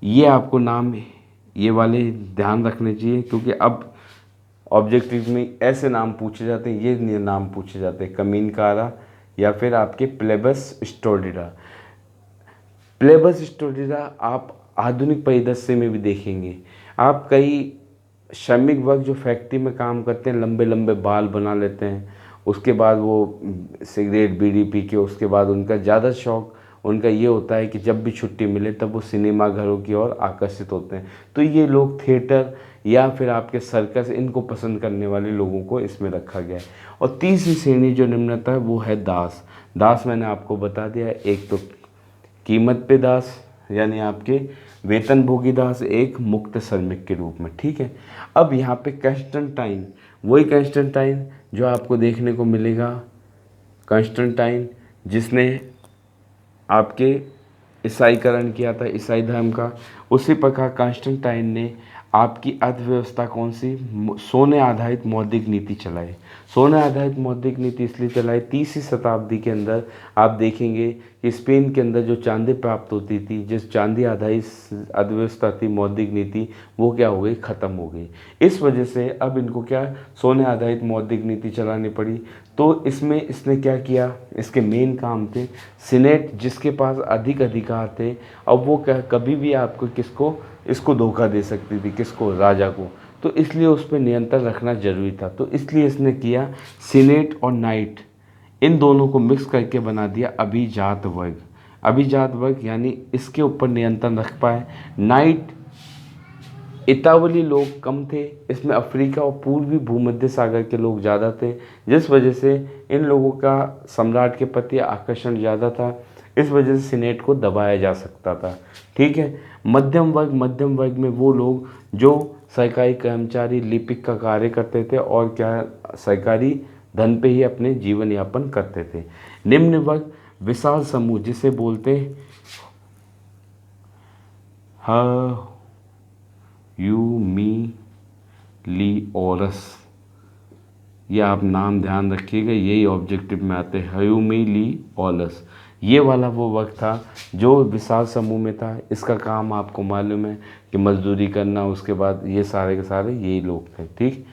ये आपको नाम, ये वाले ध्यान रखने चाहिए, क्योंकि अब ऑब्जेक्टिव में ऐसे नाम पूछे जाते हैं, ये नाम पूछे जाते हैं, कमीन कारा या फिर आपके प्लेबस स्टोडिडा। प्लेबस स्टोडिडा आप आधुनिक परिदृश्य में भी देखेंगे। आप कई श्रमिक वर्ग जो फैक्ट्री में काम करते हैं, लंबे लंबे बाल बना लेते हैं, उसके बाद वो सिगरेट बीड़ी पी के, उसके बाद उनका ज़्यादा शौक उनका ये होता है कि जब भी छुट्टी मिले तब वो सिनेमा घरों की ओर आकर्षित होते हैं। तो ये लोग थिएटर या फिर आपके सर्कस, इनको पसंद करने वाले लोगों को इसमें रखा गया है। और तीसरी श्रेणी जो निम्नता है वो है दास। दास मैंने आपको बता दिया, एक तो कीमत पे दास यानी आपके वेतनभोगी दास, एक मुक्त श्रमिक के रूप में। ठीक है। अब यहाँ पे कंस्टेंटाइन, वही कंस्टेंटाइन जो आपको देखने को मिलेगा, कंस्टेंटाइन जिसने आपके ईसाईकरण किया था, ईसाई धर्म का। उसी प्रकार कंस्टेंटाइन ने आपकी अर्थव्यवस्था कौन सी, सोने आधारित मौद्रिक नीति चलाई। सोने आधारित मौद्रिक नीति इसलिए चलाई, 30वीं शताब्दी के अंदर आप देखेंगे कि स्पेन के अंदर जो चांदी प्राप्त होती थी, जिस चांदी आधारित अर्थव्यवस्था थी, मौद्रिक नीति, वो क्या हो गई, ख़त्म हो गई। इस वजह से अब इनको क्या, सोने आधारित मौद्रिक नीति चलानी पड़ी। तो इसमें इसने क्या किया, इसके मेन काम थे सीनेट, जिसके पास अधिक अधिकार थे। अब वो क्या, कभी भी आपको इसको धोखा दे सकती थी, किसको, राजा को। तो इसलिए उस पर नियंत्रण रखना जरूरी था। तो इसलिए इसने किया सीनेट और नाइट, इन दोनों को मिक्स करके बना दिया अभिजात वर्ग। अभिजात वर्ग यानी इसके ऊपर नियंत्रण रख पाए। नाइट, इतावली लोग कम थे, इसमें अफ्रीका और पूर्वी भूमध्य सागर के लोग ज़्यादा थे, जिस वजह से इन लोगों का सम्राट के प्रति आकर्षण ज़्यादा था। इस वजह से सीनेट को दबाया जा सकता था। ठीक है। मध्यम वर्ग में वो लोग जो सरकारी कर्मचारी लिपिक का कार्य करते थे और क्या सरकारी धन पे ही अपने जीवन यापन करते थे। निम्न वर्ग विशाल समूह जिसे बोलते ह्यूमिलिओरस, ये आप नाम ध्यान रखिएगा, यही ऑब्जेक्टिव में आते हैं, ह्यूमिलिओरस। ये वाला वो वर्ग था जो विशाल समूह में था। इसका काम आपको मालूम है कि मजदूरी करना, उसके बाद ये सारे के सारे यही लोग थे। ठीक।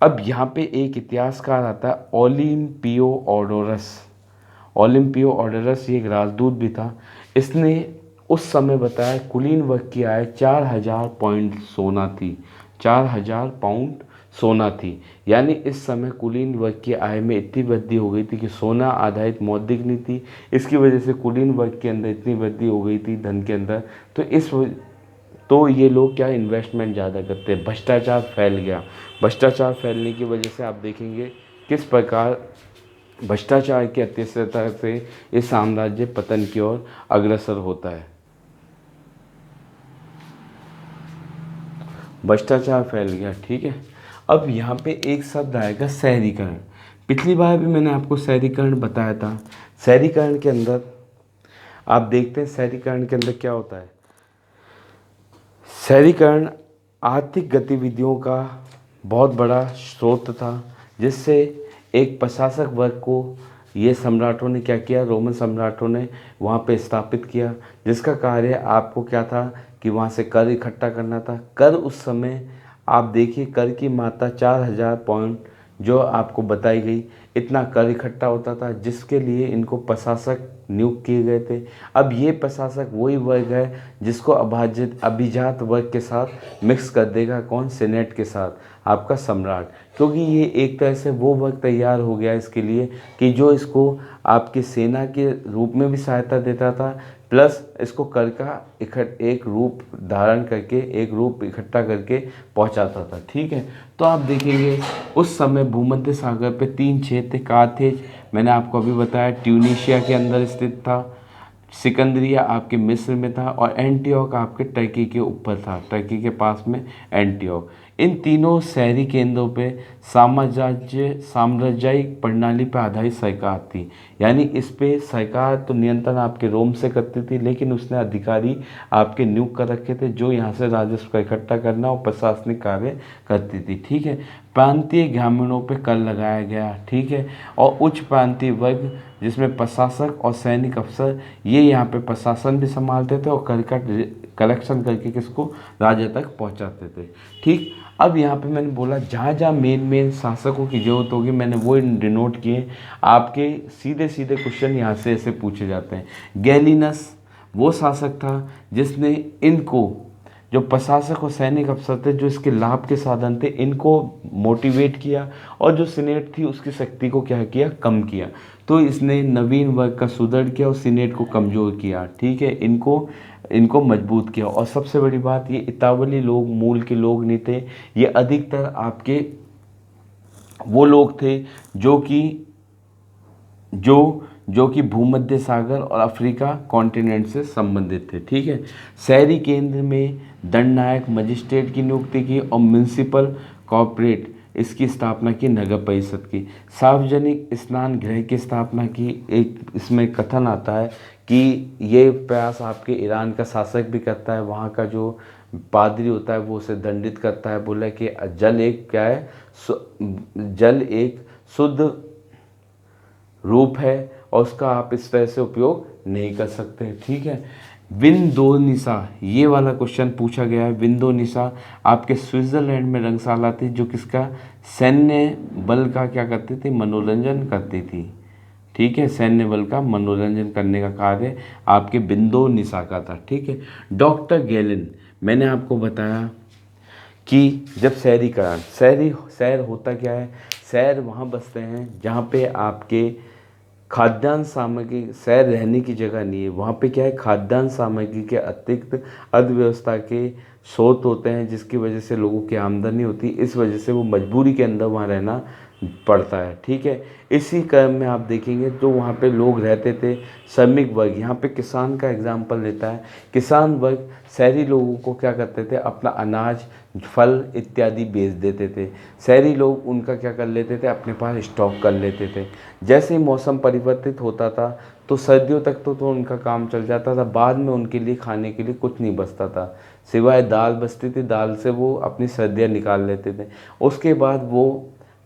अब यहाँ पे एक इतिहासकार आता है ओलिम्पियोडोरस। ओलिम्पियोडोरस ये एक राजदूत भी था। इसने उस समय बताया कुलीन वर्ग की आय 4000 पॉइंट सोना थी, 4000 पाउंड सोना थी। यानी इस समय कुलीन वर्ग की आय में इतनी वृद्धि हो गई थी कि सोना आधारित मौद्रिक नीति, इसकी वजह से कुलीन वर्ग के अंदर इतनी वृद्धि हो गई थी धन के अंदर। तो ये लोग क्या इन्वेस्टमेंट ज़्यादा करते हैं, भ्रष्टाचार फैल गया। भ्रष्टाचार फैलने की वजह से आप देखेंगे किस प्रकार भ्रष्टाचार की अत्यधिकता से ये साम्राज्य पतन की ओर अग्रसर होता है। भ्रष्टाचार फैल गया। ठीक है। अब यहाँ पे एक शब्द आएगा शहरीकरण। पिछली बार भी मैंने आपको शहरीकरण बताया था। शहरीकरण के अंदर आप देखते हैं शहरीकरण के अंदर क्या होता है। शहरीकरण आर्थिक गतिविधियों का बहुत बड़ा स्रोत था, जिससे एक प्रशासक वर्ग को ये सम्राटों ने क्या किया, रोमन सम्राटों ने वहाँ पे स्थापित किया, जिसका कार्य आपको क्या था कि वहाँ से कर इकट्ठा करना था। कर उस समय आप देखिए कर की मात्रा 4000 पॉइंट जो आपको बताई गई, इतना कर इकट्ठा होता था, जिसके लिए इनको प्रशासक नियुक्त किए गए थे। अब ये प्रशासक वही वर्ग है जिसको अभिजात वर्ग के साथ मिक्स कर देगा, कौन, सेनेट के साथ, आपका सम्राट। क्योंकि ये एक तरह से वो वर्ग तैयार हो गया इसके लिए कि जो इसको आपकी सेना के रूप में भी सहायता देता था, प्लस इसको कर का एक रूप धारण करके, एक रूप इकट्ठा करके पहुंचाता था। ठीक है। तो आप देखेंगे उस समय भूमध्य सागर पे 3 क्षेत्र, कार्थेज मैंने आपको अभी बताया ट्यूनीशिया के अंदर स्थित था, सिकंदरिया आपके मिस्र में था, और एंटियोक आपके टर्की के ऊपर था, टर्की के पास में एंटियोक। इन तीनों शहरी केंद्रों पे साम्राज्यिक प्रणाली पर आधारित सरकार थी। यानी इस पे सरकार तो नियंत्रण आपके रोम से करती थी, लेकिन उसने अधिकारी आपके नियुक्त कर रखे थे जो यहाँ से राजस्व का इकट्ठा करना और प्रशासनिक कार्य करती थी। ठीक है। प्रांतीय ग्रामीणों पे कर लगाया गया। ठीक है। और उच्च प्रांतीय वर्ग जिसमें प्रशासक और सैनिक अफसर, ये यहाँ पे प्रशासन भी संभालते थे और कर का कलेक्शन करके किसको, राजा तक पहुँचाते थे। ठीक। अब यहाँ पे मैंने बोला जहाँ जहाँ मेन शासकों की जरूरत होगी मैंने वो डिनोट किए। आपके सीधे सीधे क्वेश्चन यहाँ से ऐसे पूछे जाते हैं। गैलिनस वो शासक था जिसने इनको, जो प्रशासक और सैनिक अफसर थे जो इसके लाभ के साधन थे, इनको मोटिवेट किया, और जो सीनेट थी उसकी शक्ति को क्या किया, कम किया। तो इसने नवीन वर्ग का सुदृढ़ किया और सीनेट को कमज़ोर किया। ठीक है। इनको मजबूत किया। और सबसे बड़ी बात, ये इतावली लोग मूल के लोग नहीं थे, ये अधिकतर आपके वो लोग थे जो कि भूमध्य सागर और अफ्रीका कॉन्टिनेंट से संबंधित थे। ठीक है। शहरी केंद्र में दंडनायक मजिस्ट्रेट की नियुक्ति की और म्यूनिसिपल कॉर्पोरेट इसकी स्थापना की, नगर परिषद की। सार्वजनिक स्नान गृह की स्थापना की। एक इसमें कथन आता है कि ये प्रयास आपके ईरान का शासक भी करता है, वहाँ का जो पादरी होता है वो उसे दंडित करता है। बोला कि जल एक क्या है, जल एक शुद्ध रूप है और उसका आप इस तरह से उपयोग नहीं कर सकते। ठीक है। विंडोनिसा, ये वाला क्वेश्चन पूछा गया है। विंडोनिसा आपके स्विट्जरलैंड में रंगशाला थी जो किसका, सैन्य बल का क्या करती थी, मनोरंजन करती थी। ठीक है। सैन्य बल का मनोरंजन करने का कार्य आपके विंडोनिसा का था। ठीक है। डॉक्टर गैलिन, मैंने आपको बताया कि जब शहरीकरण, शहर होता क्या है, शहर वहाँ बसते हैं जहाँ पे आपके खाद्यान्न सामग्री, शहर रहने की जगह नहीं है, वहाँ पे क्या है, खाद्यान्न सामग्री के अतिरिक्त अर्थव्यवस्था के स्रोत होते हैं, जिसकी वजह से लोगों की आमदनी होती है। इस वजह से वो मजबूरी के अंदर वहाँ रहना पड़ता है। ठीक है, इसी क्रम में आप देखेंगे तो वहाँ पे लोग रहते थे, श्रमिक वर्ग। यहाँ पे किसान का एग्जाम्पल लेता है। किसान वर्ग शहरी लोगों को क्या करते थे, अपना अनाज, फल इत्यादि बेच देते थे। शहरी लोग उनका क्या कर लेते थे, अपने पास स्टॉक कर लेते थे। जैसे ही मौसम परिवर्तित होता था तो सर्दियों तक तो उनका काम चल जाता था, बाद में उनके लिए खाने के लिए कुछ नहीं बचता था, सिवाय दाल बचती थी, दाल से वो अपनी सर्दियाँ निकाल लेते थे। उसके बाद वो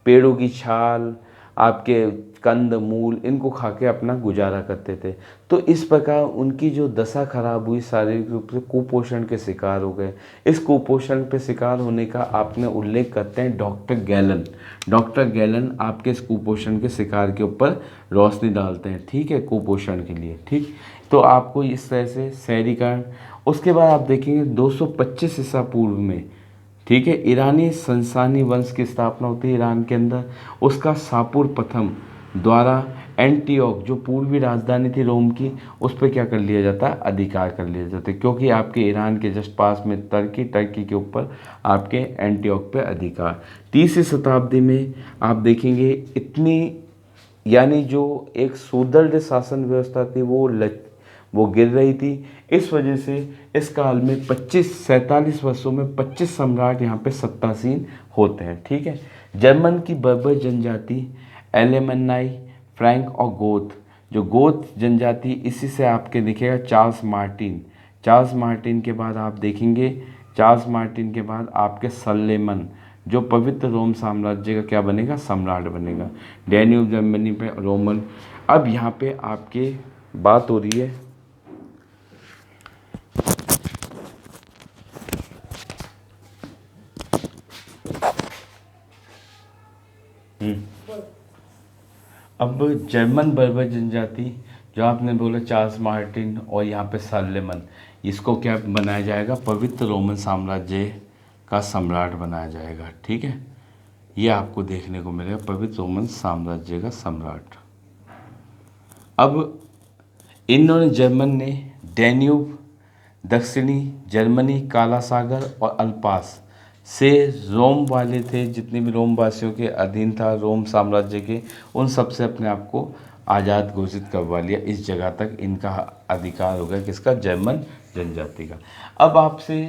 पेड़ों की छाल, आपके कंद मूल, इनको खा के अपना गुजारा करते थे। तो इस प्रकार उनकी जो दशा खराब हुई, शारीरिक रूप से कुपोषण के शिकार हो गए। इस कुपोषण पे शिकार होने का आपने उल्लेख करते हैं डॉक्टर गैलन। डॉक्टर गैलन आपके इस कुपोषण के शिकार के ऊपर रोशनी डालते हैं, ठीक है, कुपोषण के लिए। ठीक, तो आपको इस तरह से शहरीकरण। उसके बाद आप देखेंगे 225 ईसा पूर्व में, ठीक है, ईरानी संसानी वंश की स्थापना होती है ईरान के अंदर। उसका शापुर प्रथम द्वारा एंटियोक, जो पूर्वी राजधानी थी रोम की, उस पर क्या कर लिया जाता है, अधिकार कर लिया जाता है, क्योंकि आपके ईरान के जस्ट पास में टर्की के ऊपर आपके एंटियोक पे अधिकार। 30वीं शताब्दी में आप देखेंगे इतनी, यानी जो एक सुदृढ़ शासन व्यवस्था थी वो गिर रही थी। इस वजह से इस काल में 47 वर्षों में 25 सम्राट यहाँ पे सत्तासीन होते हैं। ठीक है, जर्मन की बर्बर जनजाति, एलेमनाई, फ्रैंक और गोथ, जो गोथ जनजाति, इसी से आपके दिखेगा चार्ल्स मार्टिन। चार्ल्स मार्टिन के बाद आप देखेंगे, चार्ल्स मार्टिन के बाद आपके सल्लेमन, जो पवित्र रोम साम्राज्य का क्या बनेगा, सम्राट बनेगा। डैन्यूब जर्मनी पे रोमन। अब यहाँ पे आपके बात हो रही है अब जर्मन बर्बर जनजाति, जो आपने बोला चार्ल्स मार्टिन और यहाँ पे सल्लेमन, इसको क्या बनाया जाएगा, पवित्र रोमन साम्राज्य का सम्राट बनाया जाएगा। ठीक है, ये आपको देखने को मिलेगा, पवित्र रोमन साम्राज्य का सम्राट। अब इन्होंने, जर्मन ने डैन्यूब, दक्षिणी जर्मनी, काला सागर और अल्पास से रोम वाले थे, जितने भी रोम वासियों के अधीन था रोम साम्राज्य के, उन सब से अपने आप को आज़ाद घोषित करवा लिया। इस जगह तक इनका अधिकार हो गया, किसका, जर्मन जनजाति का। अब आपसे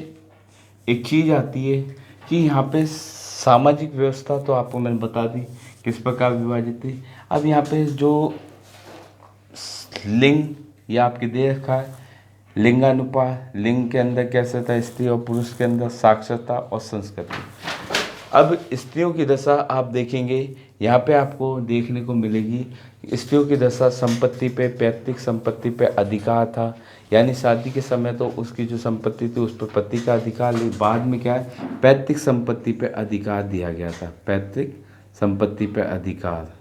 एक चीज़ आती है कि यहाँ पे सामाजिक व्यवस्था तो आपको मैंने बता दी किस प्रकार विभाजित थी। अब यहाँ पे जो लिंग, या आपके दे रखा है लिंगानुपात, लिंग के अंदर कैसे था, स्त्री और पुरुष के अंदर साक्षरता और संस्कृति। अब स्त्रियों की दशा आप देखेंगे, यहाँ पे आपको देखने को मिलेगी, स्त्रियों की दशा संपत्ति पे, पैतृक संपत्ति पे अधिकार था, यानी शादी के समय तो उसकी जो संपत्ति थी उस पर पति का अधिकार, लेकिन बाद में क्या है, पैतृक संपत्ति पे अधिकार दिया गया था, पैतृक संपत्ति पे अधिकार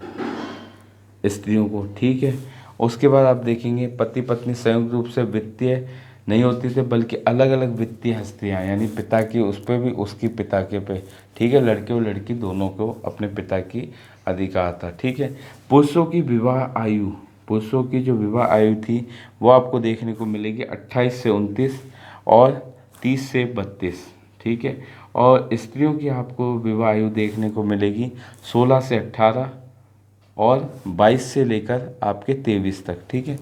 स्त्रियों को। ठीक है, उसके बाद आप देखेंगे पति पत्नी संयुक्त रूप से वित्तीय नहीं होती थे, बल्कि अलग अलग वित्तीय हस्तियाँ, यानी पिता की उस पर भी, उसकी पिता के पे, ठीक है, लड़के और लड़की दोनों को अपने पिता की अधिकार था। ठीक है, पुरुषों की विवाह आयु, पुरुषों की जो विवाह आयु थी वो आपको देखने को मिलेगी 28 से 29 और 30 से 32। ठीक है, और स्त्रियों की आपको विवाह आयु देखने को मिलेगी 16 से 18 और 22 से लेकर आपके 23 तक। ठीक है,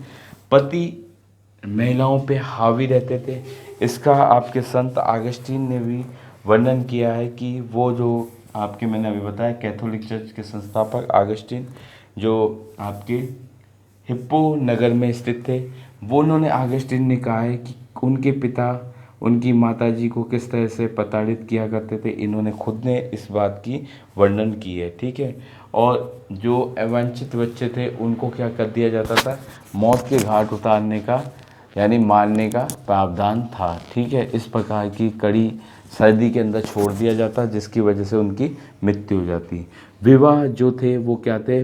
पति महिलाओं पे हावी रहते थे। इसका आपके संत अगस्तीन ने भी वर्णन किया है कि वो जो आपके, मैंने अभी बताया, कैथोलिक चर्च के संस्थापक अगस्तीन, जो आपके हिप्पो नगर में स्थित थे, वो उन्होंने, अगस्तीन ने कहा है कि उनके पिता उनकी माताजी को किस तरह से प्रताड़ित किया करते थे, इन्होंने खुद ने इस बात की वर्णन की है। ठीक है, और जो अवांछित बच्चे थे उनको क्या कर दिया जाता था, मौत के घाट उतारने का, यानी मारने का प्रावधान था। ठीक है, इस प्रकार की कड़ी सर्दी के अंदर छोड़ दिया जाता, जिसकी वजह से उनकी मृत्यु हो जाती। विवाह जो थे वो क्या थे,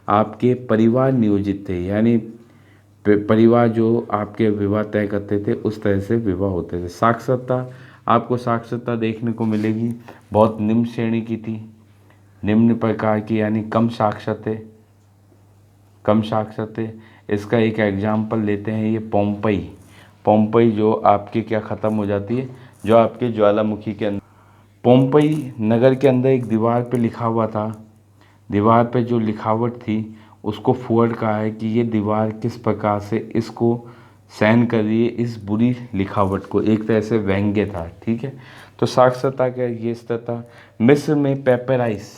आपके परिवार नियोजित थे, यानी परिवार जो आपके विवाह तय करते थे उस तरह से विवाह होते थे। साक्षरता, आपको साक्षरता देखने को मिलेगी बहुत निम्न श्रेणी की थी, निम्न प्रकार की, यानी कम साक्षर थे, कम साक्षर थे। इसका एक एग्जाम्पल लेते हैं, ये पोम्पई, पोम्पई जो आपके क्या ख़त्म हो जाती है, जो आपके ज्वालामुखी के अंदर, पोम्पई नगर के अंदर एक दीवार पे लिखा हुआ था, दीवार पे जो लिखावट थी उसको फुअर्ड कहा है कि ये दीवार किस प्रकार से इसको सहन कर रही है, इस बुरी लिखावट को। एक तरह से व्यंग्य था, ठीक है। तो साक्षरता का ये स्तर था। मिस्र में पेपराइस,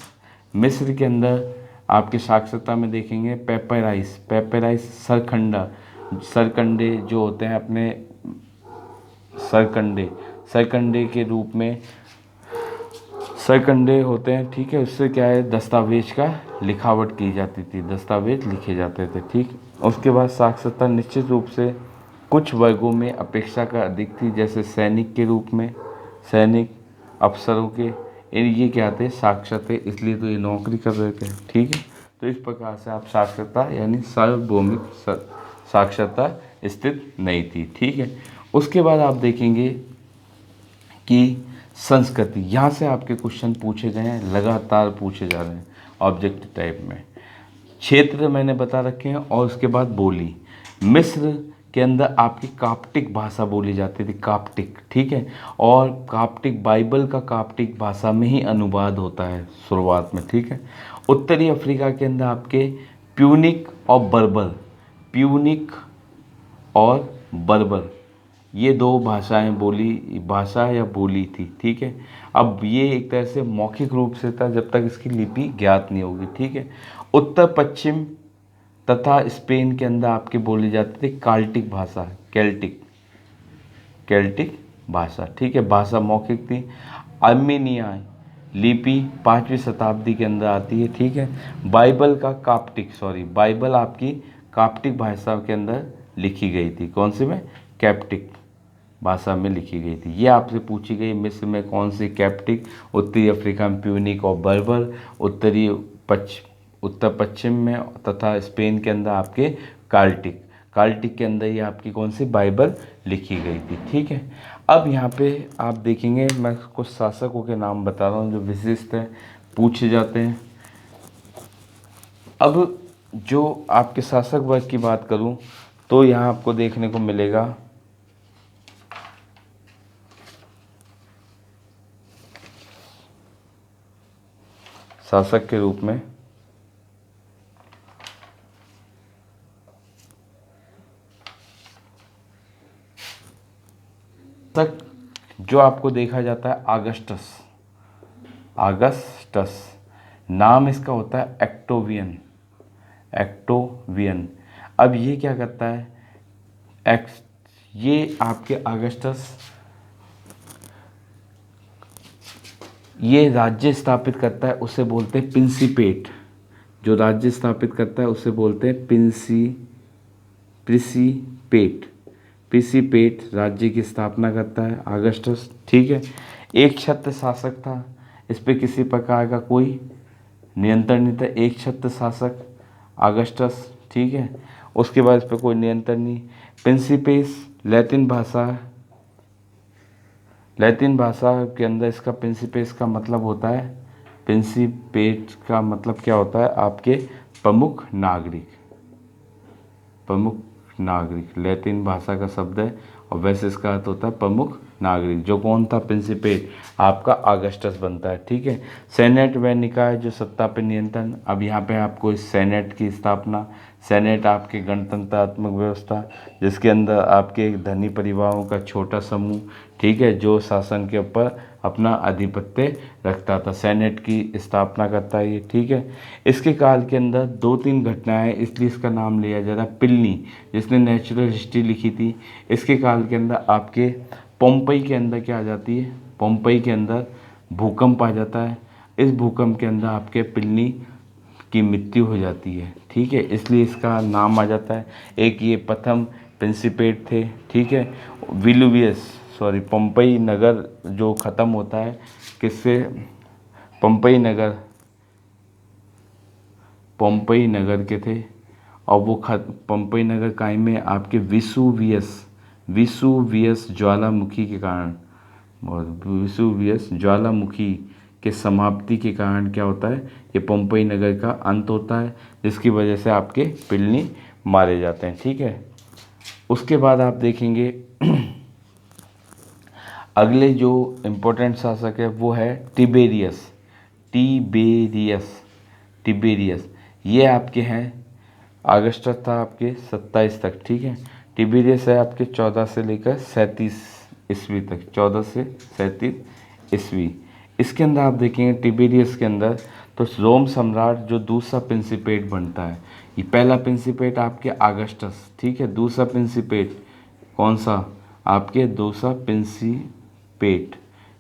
मिस्र के अंदर आपके साक्षरता में देखेंगे पेपराइस, पेपराइस सरखंडा, सरकंडे जो होते हैं अपने सरकंडे, सरकंडे के रूप में सरकंडे होते हैं, ठीक है। उससे क्या है, दस्तावेज का लिखावट की जाती थी, दस्तावेज लिखे जाते थे, ठीक। उसके बाद साक्षरता निश्चित रूप से कुछ वर्गों में अपेक्षा का अधिक थी, जैसे सैनिक के रूप में, सैनिक अफसरों के, ये क्या थे, साक्षर थे, इसलिए तो ये नौकरी कर रहे थे, ठीक है। तो इस प्रकार से आप साक्षरता यानी सार्वभौमिक साक्षरता स्थित नहीं थी, ठीक है। उसके बाद आप देखेंगे कि संस्कृति, यहाँ से आपके क्वेश्चन पूछे गए हैं, लगातार पूछे जा रहे हैं ऑब्जेक्टिव टाइप में। क्षेत्र मैंने बता रखे हैं, और उसके बाद बोली। मिस्र के अंदर आपकी काप्टिक भाषा बोली जाती थी, काप्टिक, ठीक है। और काप्टिक बाइबल का काप्टिक भाषा में ही अनुवाद होता है शुरुआत में, ठीक है। उत्तरी अफ्रीका के अंदर आपके प्यूनिक और बर्बर, प्यूनिक और बर्बर, ये दो भाषाएं बोली, भाषा या बोली थी, ठीक है। अब ये एक तरह से मौखिक रूप से था जब तक इसकी लिपि ज्ञात नहीं होगी, ठीक है। उत्तर पश्चिम तथा स्पेन के अंदर आपके बोली जाती थी काल्टिक भाषा, केल्टिक, केल्टिक भाषा, ठीक है। भाषा मौखिक थी। आर्मेनिया लिपि 5वीं शताब्दी के अंदर आती है, ठीक है। बाइबल का काप्टिक, सॉरी, बाइबल आपकी काप्टिक भाषा के अंदर लिखी गई थी, कौन सी में, कैप्टिक भाषा में लिखी गई थी। ये आपसे पूछी गई, मिस्र में कौन सी, कैप्टिक, उत्तरी अफ्रीका में प्यूनिक और बर्बर, उत्तर पश्चिम में तथा स्पेन के अंदर आपके काल्टिक, काल्टिक के अंदर ये आपकी कौन सी बाइबल लिखी गई थी, ठीक है। अब यहाँ पे आप देखेंगे मैं कुछ शासकों के नाम बता रहा हूँ जो विशिष्ट हैं, पूछे जाते हैं। अब जो आपके शासक वर्ग की बात करूँ तो यहाँ आपको देखने को मिलेगा शासक के रूप में शासक जो आपको देखा जाता है आगस्टस, आगस्टस, नाम इसका होता है एक्टोवियन, एक्टोवियन। अब ये क्या करता है, ये आपके आगस्टस ये राज्य स्थापित करता है, उसे बोलते हैं प्रिंसिपेट। जो राज्य स्थापित करता है उसे बोलते हैं प्रिंसिपेट, प्रिंसिपेट राज्य की स्थापना करता है आगस्टस, ठीक है। एक छत्र शासक था, इस पे किसी प्रकार का कोई नियंत्रण नहीं था, एक छत्र शासक आगस्टस, ठीक है। उसके बाद इस पर कोई नियंत्रण नहीं। प्रिंसिपेस लैटिन भाषा, लैटिन भाषा के अंदर इसका प्रिंसिपेस का मतलब होता है, प्रिंसिपेट का मतलब क्या होता है, आपके प्रमुख नागरिक, प्रमुख नागरिक लैटिन भाषा का शब्द है, और वैसे इसका अर्थ होता है प्रमुख नागरिक। जो कौन था, प्रिंसिपेट, आपका आगस्टस बनता है, ठीक है। सेनेट व निकाय जो सत्ता पे नियंत्रण, अब यहाँ पे आपको इस सेनेट की स्थापना, सेनेट आपके गणतंत्रात्मक व्यवस्था जिसके अंदर आपके धनी परिवारों का छोटा समूह, ठीक है, जो शासन के ऊपर अपना आधिपत्य रखता था, सेनेट की स्थापना करता है ये, ठीक है। इसके काल के अंदर 2-3 घटनाएं, इसलिए इसका नाम लिया जाता है पिलनी, जिसने नेचुरल हिस्ट्री लिखी थी। इसके काल के अंदर आपके पोम्पई के अंदर क्या आ जाती है, पोम्पई के अंदर भूकंप आ जाता है। इस भूकंप के अंदर आपके पिलनी की मृत्यु हो जाती है, ठीक है, इसलिए इसका नाम आ जाता है। एक ये प्रथम प्रिंसिपेट थे, ठीक है। विलुवियस, सॉरी, पोम्पई नगर जो ख़त्म होता है किससे, पोम्पई नगर, पोम्पई नगर के थे, और वो पोम्पई नगर कायम में आपके विसुवियस, विसुवियस ज्वालामुखी के कारण, और विसुवियस ज्वालामुखी के समाप्ति के कारण क्या होता है, ये पोम्पई नगर का अंत होता है, जिसकी वजह से आपके पिलनी मारे जाते हैं, ठीक है। उसके बाद आप देखेंगे अगले जो इम्पोर्टेंट शासक है वो है टिबेरियस, टिबेरियस, टिबेरियस, ये आपके हैं अगस्टस था आपके 27 तक, ठीक है। टिबेरियस है आपके 14 से लेकर 37 ईस्वी तक, 14 से 37 ईस्वी। इसके अंदर आप देखेंगे टिबेरियस के अंदर तो रोम सम्राट जो दूसरा प्रिंसिपेट बनता है, ये पहला प्रिंसिपेट आपके अगस्टस, ठीक है। दूसरा प्रिंसिपेट कौन सा, आपके दूसरा प्रिंसिपेट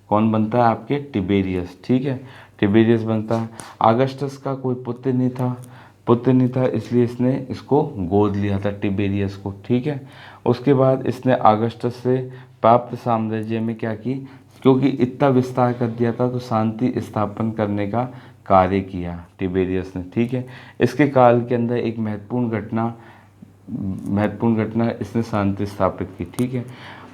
कौन बनता है, आपके टिबेरियस, ठीक है। टिबेरियस बनता है। अगस्टस का कोई पुत्र नहीं था, इसलिए इसने इसको गोद लिया था टिबेरियस को, ठीक है। उसके बाद इसने अगस्टस से प्राप्त साम्राज्य में क्या की, क्योंकि इतना विस्तार कर दिया था तो शांति स्थापन करने का कार्य किया टिबेरियस ने, ठीक है। इसके काल के अंदर एक महत्वपूर्ण घटना इसने शांति स्थापित की, ठीक है।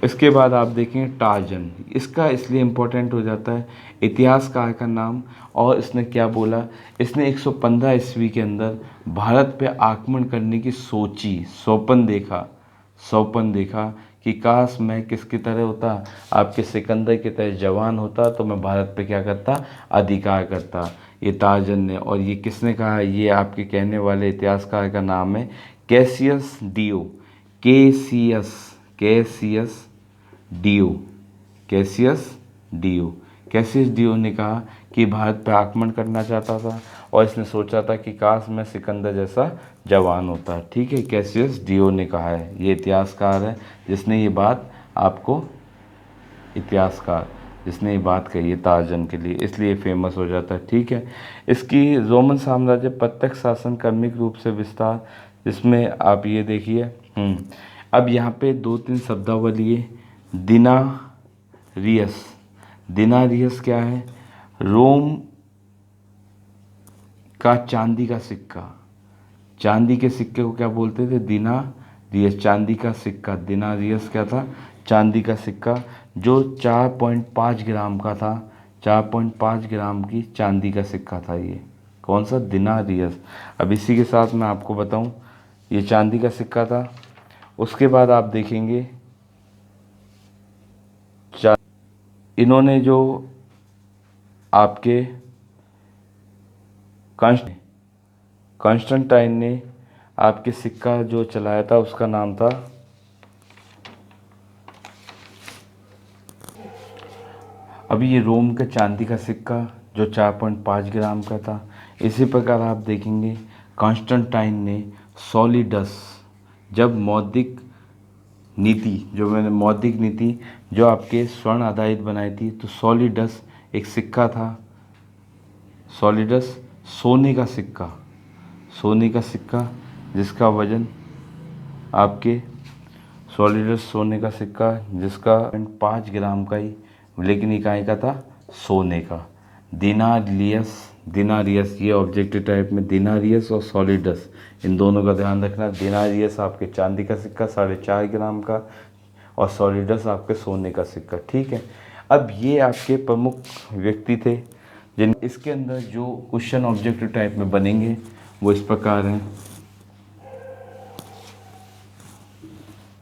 इसके बाद आप देखेंगे टार्जन, इसका इसलिए इम्पोर्टेंट हो जाता है इतिहासकार का नाम, और इसने क्या बोला, इसने 115 ईस्वी के अंदर भारत पे आक्रमण करने की सोची, सौपन देखा कि काश मैं किसकी तरह होता, आपके सिकंदर की तरह जवान होता तो मैं भारत पे क्या करता, अधिकार करता, ये टार्जन ने। और ये किसने कहा, ये आपके कहने वाले इतिहासकार का नाम है Cassius Dio, Cassius Dio, Cassius Dio ने कहा कि भारत पर आक्रमण करना चाहता था और इसने सोचा था कि काश मैं सिकंदर जैसा जवान होता, ठीक है। कैसियस डियो ने कहा है, ये इतिहासकार है जिसने ये बात आपको, इतिहासकार जिसने ये बात कही है टार्जन के लिए, इसलिए फेमस हो जाता है, ठीक है। इसकी रोमन साम्राज्य प्रत्यक्ष शासन क्रमिक रूप से विस्तार, जिसमें आप ये देखिए। अब यहाँ पे 2-3 शब्दावली है। दिनारियस क्या है, रोम का चांदी का सिक्का, चांदी के सिक्के को क्या बोलते थे, दिनारियस, चांदी का सिक्का। दिनारियस क्या था, चांदी का सिक्का जो 4.5 ग्राम का था, 4.5 ग्राम की चांदी का सिक्का था ये, कौन सा, दिनारियस। अब इसी के साथ मैं आपको बताऊं, ये चांदी का सिक्का था। उसके बाद आप देखेंगे इन्होंने जो आपके कॉन्स्टेंटाइन ने आपके सिक्का जो चलाया था उसका नाम था, अभी ये रोम का चांदी का सिक्का जो 4.5 ग्राम का था। इसी प्रकार आप देखेंगे कॉन्स्टेंटाइन ने सॉलिडस, जब मौद्रिक नीति जो आपके स्वर्ण आधारित बनाई थी, तो सॉलिडस एक सिक्का था, सॉलिडस सोने का सिक्का जिसका वजन आपके, सॉलिडस सोने का सिक्का जिसका 5 ग्राम का ही, लेकिन इकाई का था सोने का। दिनारियस ये ऑब्जेक्टिव टाइप में, दिनारियस और सॉलिडस इन दोनों का ध्यान रखना। दिनारियस आपके चांदी का सिक्का 4.5 ग्राम का, और सॉलिडस आपके सोने का सिक्का, ठीक है। अब ये आपके प्रमुख व्यक्ति थे जिन, इसके अंदर जो क्वेश्चन ऑब्जेक्टिव टाइप में बनेंगे वो इस प्रकार हैं।